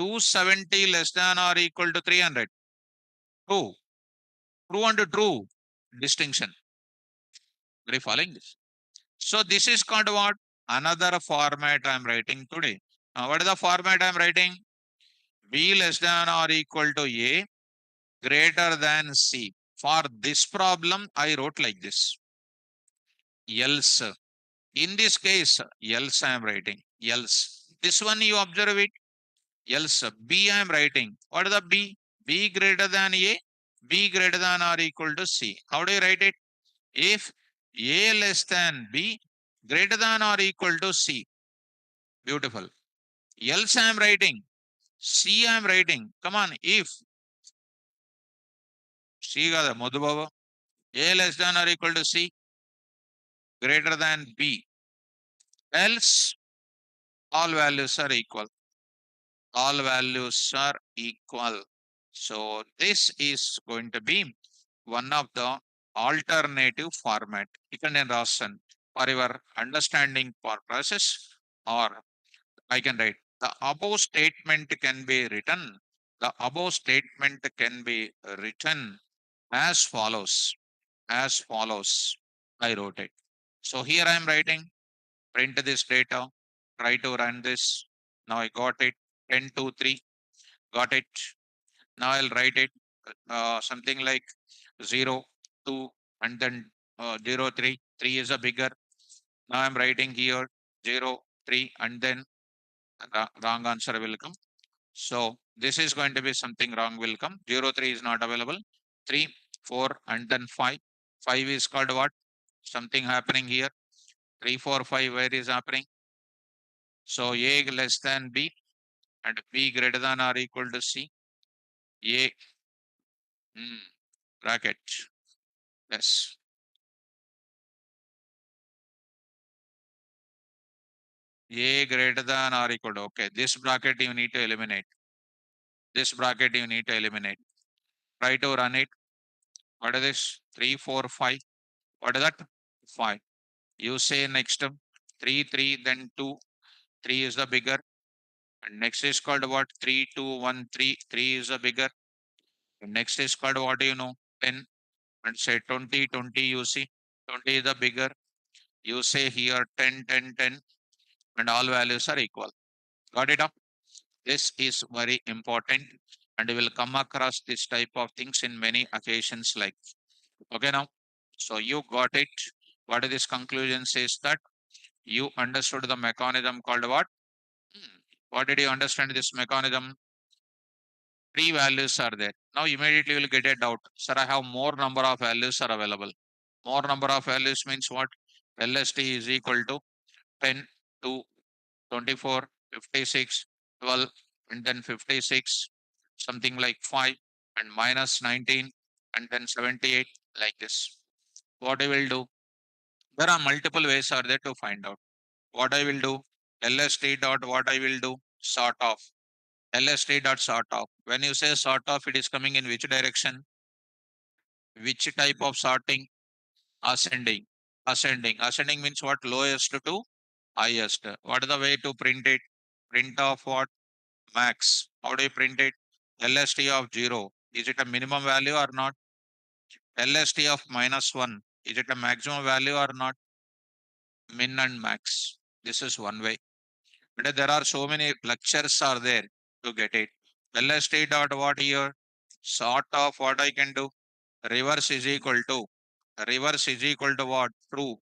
270 less than or equal to 300. True. True and true distinction. Are you following this? So this is called what? Another format I'm writing today. Now what is the format I'm writing? B less than or equal to A greater than C. For this problem, I wrote like this. Else. In this case, else I am writing. Else. This one you observe it. Else. B I am writing. What is the B? B greater than A. B greater than or equal to C. How do you write it? If A less than B greater than or equal to C. Beautiful. Else I am writing. C I am writing. Come on. If C kada Madhubaba. A less than or equal to C greater than B. Else all values are equal. All values are equal. So this is going to be one of the alternative format. Ikan and Rasan for your understanding purposes, or I can write the above statement can be written. The above statement can be written as follows. As follows. I wrote it. So here I am writing, print this data, try to run this. Now I got it, 10 2 3, got it. Now I'll write it something like 0, 2, and then 0, 3. 3 is a bigger. Now I'm writing here 0, 3, and then wrong answer will come. So this is going to be something wrong will come. 0, 3 is not available. 3, 4, and then 5. 5 is called what? Something happening here. 3, 4, 5, where is happening? So A less than B and B greater than or equal to C. A bracket. Yes. A greater than or equal to. Okay. This bracket you need to eliminate. This bracket you need to eliminate. Try to run it. What is this? 3, 4, 5. What is that? 5. You say next 3, 3, then 2. 3 is the bigger. And next is called what? 3, 2, 1, 3. 3 is the bigger. And next is called what do you know? 10. And say 20, 20 you see. 20 is the bigger. You say here 10, 10, 10. And all values are equal. Got it up? This is very important. And you will come across this type of things in many occasions like. Okay now. So you got it. What is this conclusion says that you understood the mechanism called what? What did you understand this mechanism? Three values are there. Now immediately you will get a doubt. Sir, I have more number of values are available. More number of values means what? LST is equal to 10 to 24, 56, 12, and then 56, something like 5, and minus 19, and then 78, like this. What I will do? There are multiple ways are there to find out. What I will do? LST dot what I will do? Sort of. LST dot sort of. When you say sort of, it is coming in which direction? Which type of sorting? Ascending. Ascending. Ascending means what? Lowest to highest. What is the way to print it? Print of what? Max. How do you print it? LST of 0. Is it a minimum value or not? LST of minus 1. Is it a maximum value or not? Min and max. This is one way. But there are so many lectures are there to get it. LST dot what here? Sort of what I can do? Reverse is equal to. Reverse is equal to what? True.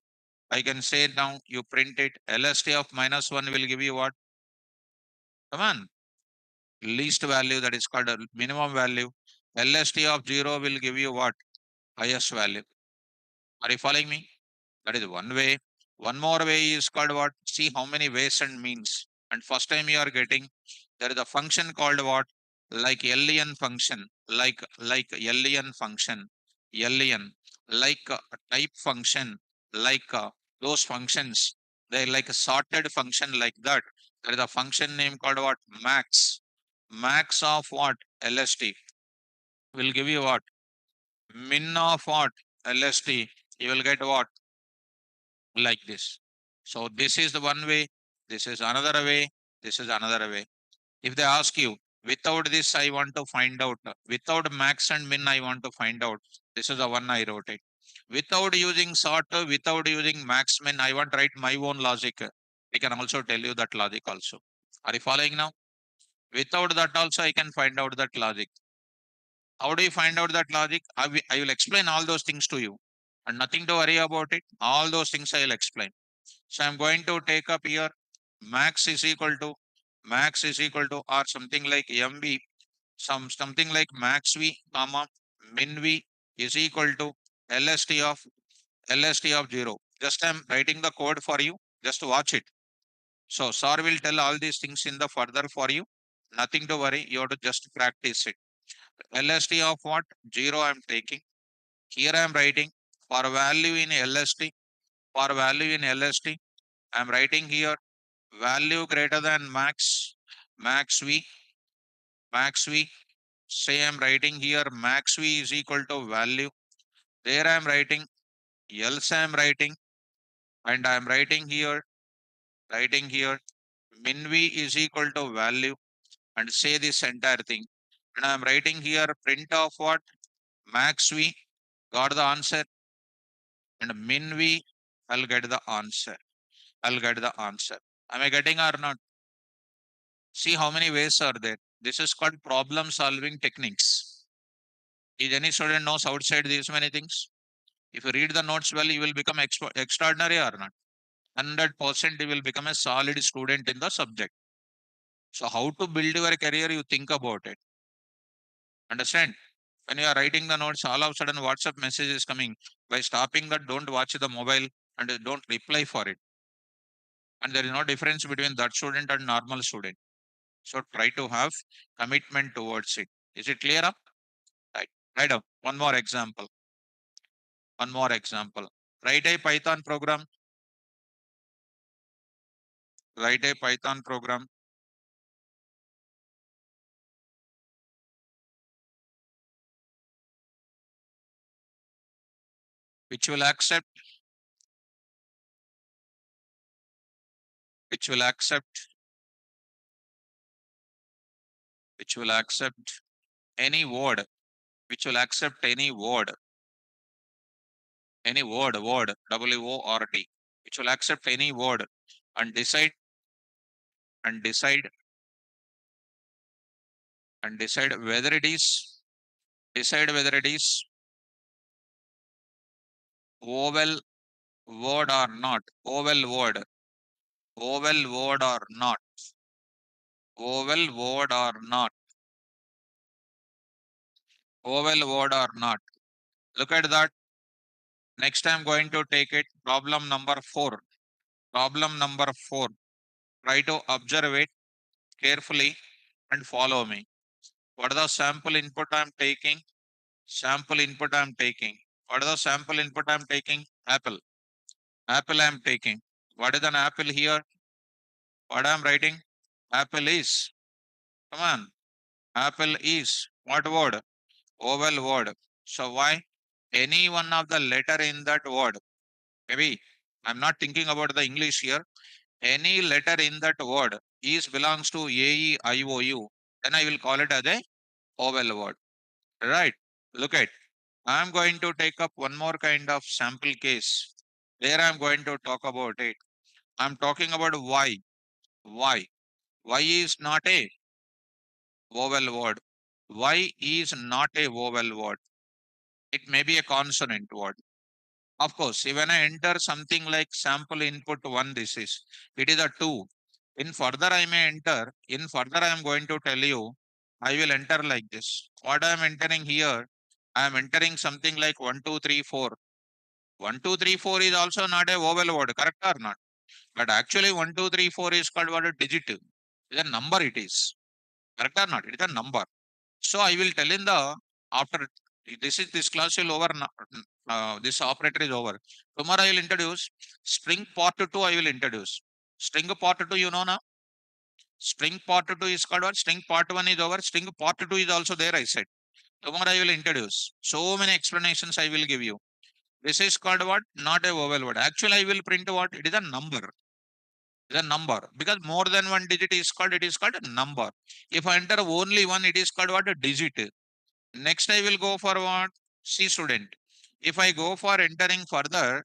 I can say now you print it. LST of minus 1 will give you what? Come on. Least value, that is called a minimum value. LST of 0 will give you what? Highest value. Are you following me? That is one way. One more way is called what? See how many ways and means. And first time you are getting, there is a function called what? Like LN function, like LN function, LN, like type function, like those functions. They like a sorted function like that. There is a function name called what? Max. Max of what? LST will give you what? Min of what? LST. You will get what? Like this. So this is the one way. This is another way. This is another way. If they ask you, Without this, I want to find out. Without max and min, I want to find out. This is the one I wrote it. Without using sort, without using max min, I want to write my own logic. I can also tell you that logic also. Are you following now? Without that also, I can find out that logic. How do you find out that logic? I will explain all those things to you. And nothing to worry about it. All those things I will explain. So I'm going to take up here max is equal to or something like MV, something like max V, comma min V is equal to LST of 0. Just I'm writing the code for you. Just watch it. So sir will tell all these things in the further for you. Nothing to worry. You have to just practice it. LST of what? 0 I'm taking. Here I am writing for value in LST. For value in LST, I am writing here value greater than max V, max V. Say I am writing here max V is equal to value. There I am writing, else I am writing, and I am writing here min V is equal to value, and say this entire thing. And I am writing here print of what? Max V, got the answer, and min V, I'll get the answer. I'll get the answer. Am I getting or not? See how many ways are there. This is called problem solving techniques. Is any student knows outside these many things? If you read the notes well, you will become extraordinary or not. 100% you will become a solid student in the subject. So how to build your career, you think about it. Understand? When you are writing the notes, all of a sudden WhatsApp message is coming. By stopping that, don't watch the mobile and don't reply for it. And there is no difference between that student and normal student. So try to have commitment towards it. Is it clear up? Right. Right up. One more example. One more example. Write a Python program. Write a Python program which will accept, which will accept, which will accept any word, which will accept word, WORD, which will accept any word and decide and decide decide whether it is vowel word or not, vowel word or not, vowel word or not, vowel word or not. Look at that. Next I'm going to take it problem number 4. Problem number 4. Try to observe it carefully and follow me. What are the sample input I'm taking? Sample input I'm taking. What is the sample input I'm taking? Apple. Apple I'm taking. What is an apple here? What I'm writing? Apple is. Come on. Apple is. What word? Vowel word. So why? Any one of the letter in that word. Maybe I'm not thinking about the English here. Any letter in that word is belongs to A, E, I, O, U. Then I will call it as a vowel word. Right. Look at. I'm going to take up one more kind of sample case. There I'm going to talk about it. I'm talking about why. Why? Why is not a vowel word? Why is not a vowel word? It may be a consonant word. Of course, when I enter something like sample input 1, it is a 2. In further I may enter, in further I am going to tell you, I will enter like this. What I am entering here, I am entering something like 1, 2, 3, 4. 1, 2, 3, 4 is also not a vowel word, correct or not? But actually 1, 2, 3, 4 is called what? A digit. It's a number it is. Correct or not? It is a number. So I will tell in the after this class will over this operator is over. Tomorrow I will introduce string part 2. I will introduce string part 2. You know now. String part 2 is called what? String part 1 is over. String part 2 is also there. I said tomorrow I will introduce. So many explanations I will give you. This is called what? Not a vowel word. Actually, I will print what? It is a number. The number, because more than one digit is called, it is called a number. If I enter only one, it is called what? A digit. Next I will go for what? C student. If I go for entering further,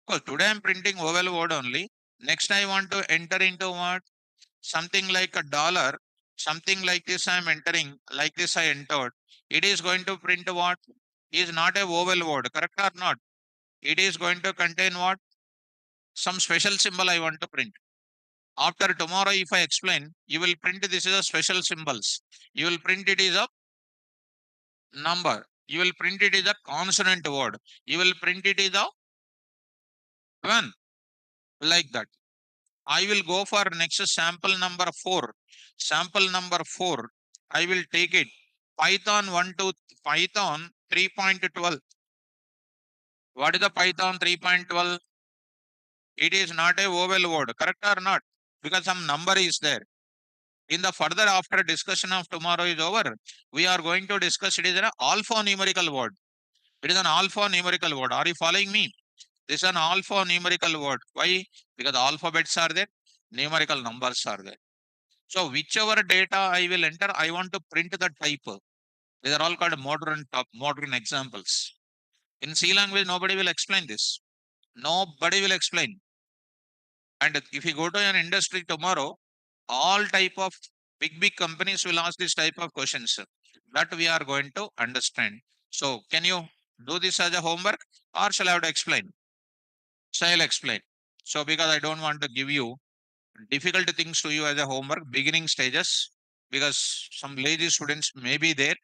because today I'm printing vowel word only. Next I want to enter into what? Something like a dollar, something like this I am entering, like this I entered. It is going to print what? Is not a vowel word, correct or not? It is going to contain what? Some special symbol I want to print. After tomorrow, if I explain, you will print this is a special symbols. You will print it is a number. You will print it is a consonant word. You will print it is a one, like that. I will go for next sample number 4. Sample number 4. I will take it. Python 1 to Python 3.12. What is the Python 3.12? It is not a vowel word, correct or not? Because some number is there. In the further after discussion of tomorrow is over, we are going to discuss it is an alphanumerical word. It is an alphanumerical word. Are you following me? This is an alphanumerical word. Why? Because alphabets are there, numerical numbers are there. So whichever data I will enter, I want to print the type. These are all called modern examples. In C language, nobody will explain this. Nobody will explain. And if you go to an industry tomorrow, all type of big companies will ask this type of questions that we are going to understand. So can you do this as a homework or shall I have to explain? So I'll explain. So because I don't want to give you difficult things to you as a homework, beginning stages, because some lazy students may be there,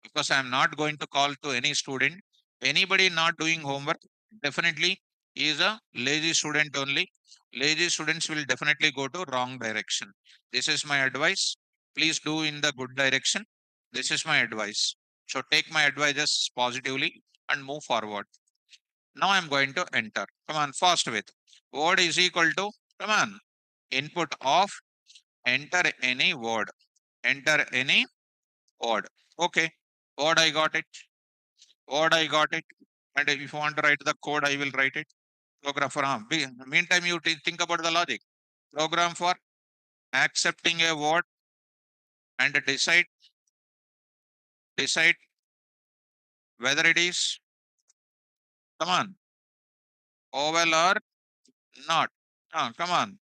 because I am not going to call to any student. Anybody not doing homework definitely is a lazy student only. Lazy students will definitely go to wrong direction. This is my advice. Please do in the good direction. This is my advice. So take my advices positively and move forward. Now I'm going to enter. Come on, fast with. Word is equal to, come on, input of enter any word. Enter any word. Okay. Word I got it. Word I got it. And if you want to write the code, I will write it. Program for meantime, you think about the logic. Program for accepting a word and decide whether it is, come on, vowel or not. Come on.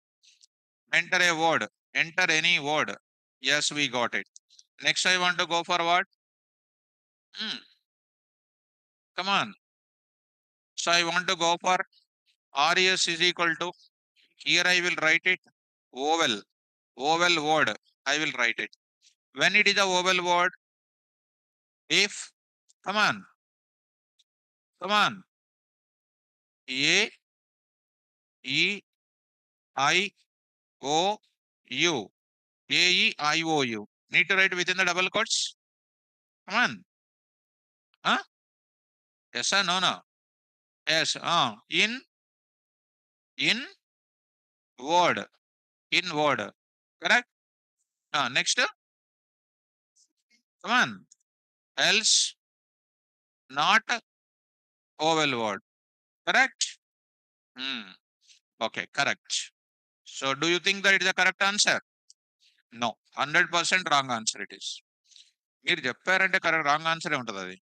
Enter a word. Enter any word. Yes, we got it. Next, I want to go for what? Hmm, come on. So I want to go for RES is equal to, here I will write it, vowel. Vowel word. I will write it. When it is a vowel word, if, come on, A, E, I, O, U. A, E, I, O, U. Need to write within the double quotes? Come on. Huh? Yes or no, no? Yes. In word. In word. Correct? Next. Come on. Else not vowel word. Correct? Hmm. Okay, correct. So do you think that it is the correct answer? No. 100% wrong answer it is. మీరు చెప్పారంటే correct wrong ఆన్సరే ఉంటుంది అది.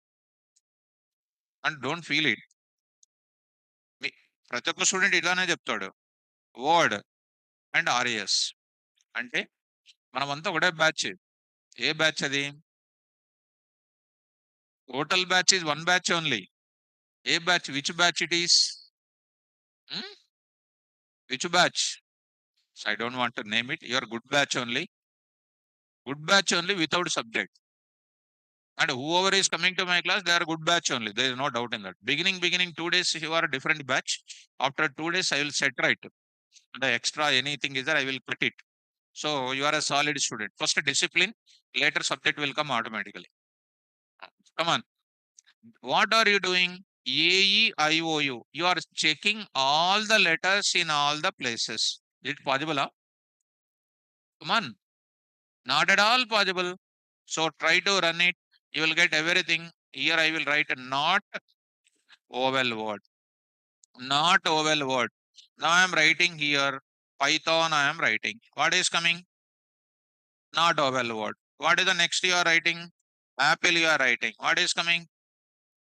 And don't feel it. ప్రతి ఒక్క student ఇలానే చెప్తాడు. Word and RAS అంటే మనమంతా ఒకటే బ్యాచ్. ఏ బ్యాచ్ అది? Total batch is one batch only. A batch? Which batch it is? Which batch? So I don't want to name it. Your good batch only. Good batch only without subject. And whoever is coming to my class, they are good batch only. There is no doubt in that. Beginning 2 days, you are a different batch. After 2 days, I will set right. The extra anything is there, I will put it. So you are a solid student. First discipline, later subject will come automatically. Come on. What are you doing? AEIOU. You are checking all the letters in all the places. Is it possible? Huh? Come on. Not at all possible. So try to run it. You will get everything. Here I will write not vowel word. Not vowel word. Now I am writing here Python I am writing. What is coming? Not vowel word. What is the next you are writing? Apple you are writing. What is coming?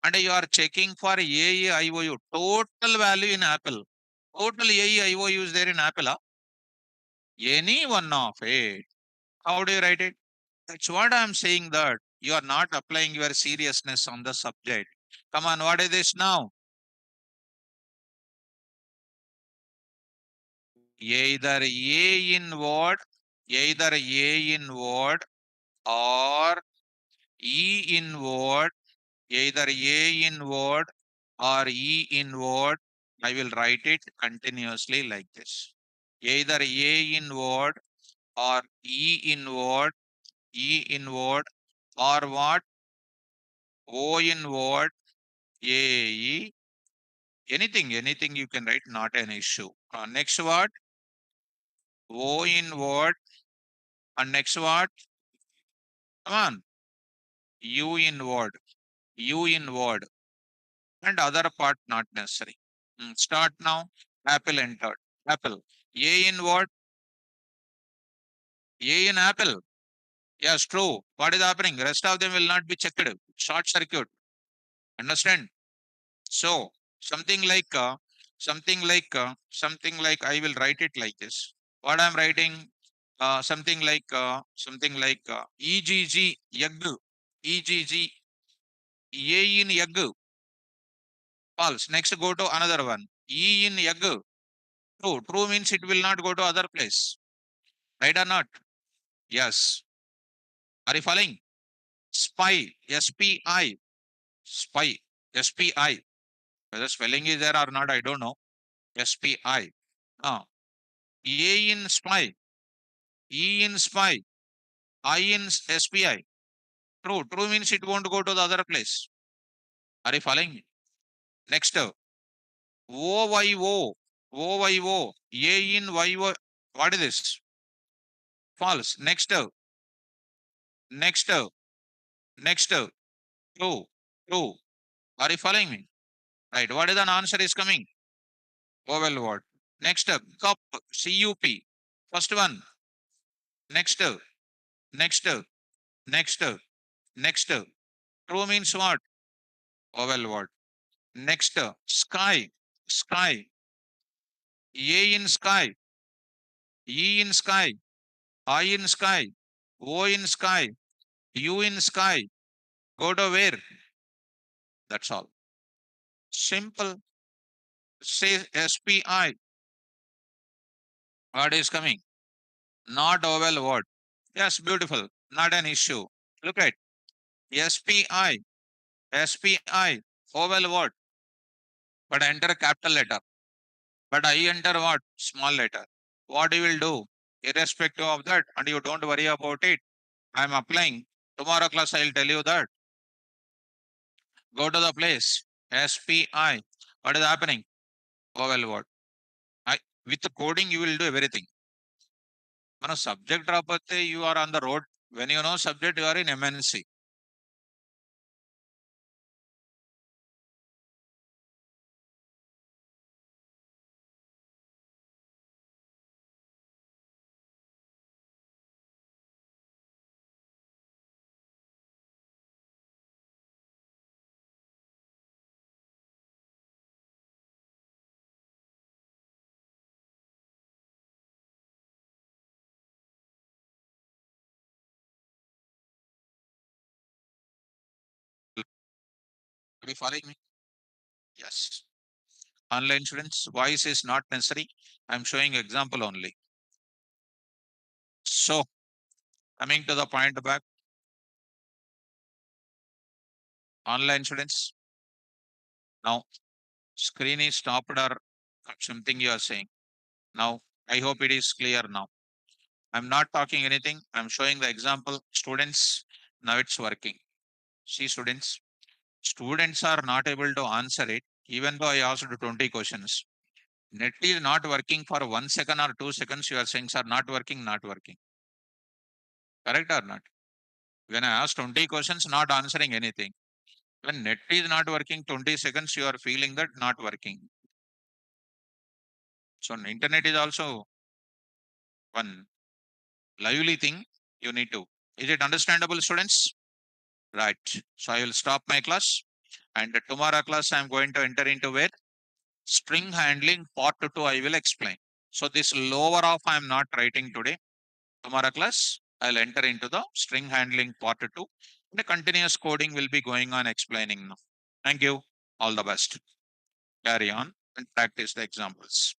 And you are checking for AEIOU. Total value in Apple. Total AEIOU is there in Apple. Huh? Any one of it. How do you write it? That's what I'm saying, that you are not applying your seriousness on the subject. Come on, what is this now? Either A in word, either A in word or E in word, either A in word or E in word. I will write it continuously like this. Either A in word or E in word, E in word, or what? O in word, AE. Anything you can write, not an issue. Next word, O in word, and next word, come on, U in word, U in word, and other part not necessary. Start now. Apple entered. Apple. A in word, A in apple. Yes, true. What is happening? Rest of them will not be checked. Short circuit. Understand? So something like I will write it like this. What I'm writing, something like EGG egg, EGG A in egg, false. Next go to another one. E in egg, true. True means it will not go to other place. Right or not? Yes. Are you following? Spy, SPI, spy, SPI. Whether spelling is there or not, I don't know. SPI. Ah, A in spy, E in spy, I in SPI. True. True means it won't go to the other place. Are you following me? Next, OYO, OYO, A in YO. What is this? False. Next, next, next. True. True. Are you following me? Right. What is the answer is coming? Vowel word. Next, cup, CUP. First one. Next, next, next, next. True means what? Vowel word. Next, sky, sky. A in sky, E in sky, I in sky, O in sky, U in sky. Go to where? That's all. Simple. Say SPI. What is coming? Not vowel word. Yes, beautiful. Not an issue. Look at SPI, SPI, vowel word. But enter capital letter. But I enter what? Small letter. What you will do? Irrespective of that, and you don't worry about it. I am applying. Tomorrow class I will tell you that. Go to the place. SPI. What is happening? Vowel word. I, with the coding, you will do everything. On a subject rapate, you are on the road. When you know subject, you are in MNC. Are you following me? Yes. Online students, voice is not necessary. I'm showing example only. So, coming to the point back, online students, now screen is stopped or something you are saying. Now, I hope it is clear now. I'm not talking anything. I'm showing the example. Students, now it's working. See, students are not able to answer it, even though I asked 20 questions. Net is not working for 1 second or 2 seconds. You are saying, sir, not working, not working. Correct or not? When I ask 20 questions, not answering anything. When net is not working 20 seconds, you are feeling that not working. So internet is also one lively thing you need to. Is it understandable, students? Right. So I will stop my class, and tomorrow class I am going to enter into where string handling part 2 I will explain. So this lower half I am not writing today. Tomorrow class I'll enter into the string handling part 2. The continuous coding will be going on explaining now. Thank you. All the best. Carry on and practice the examples.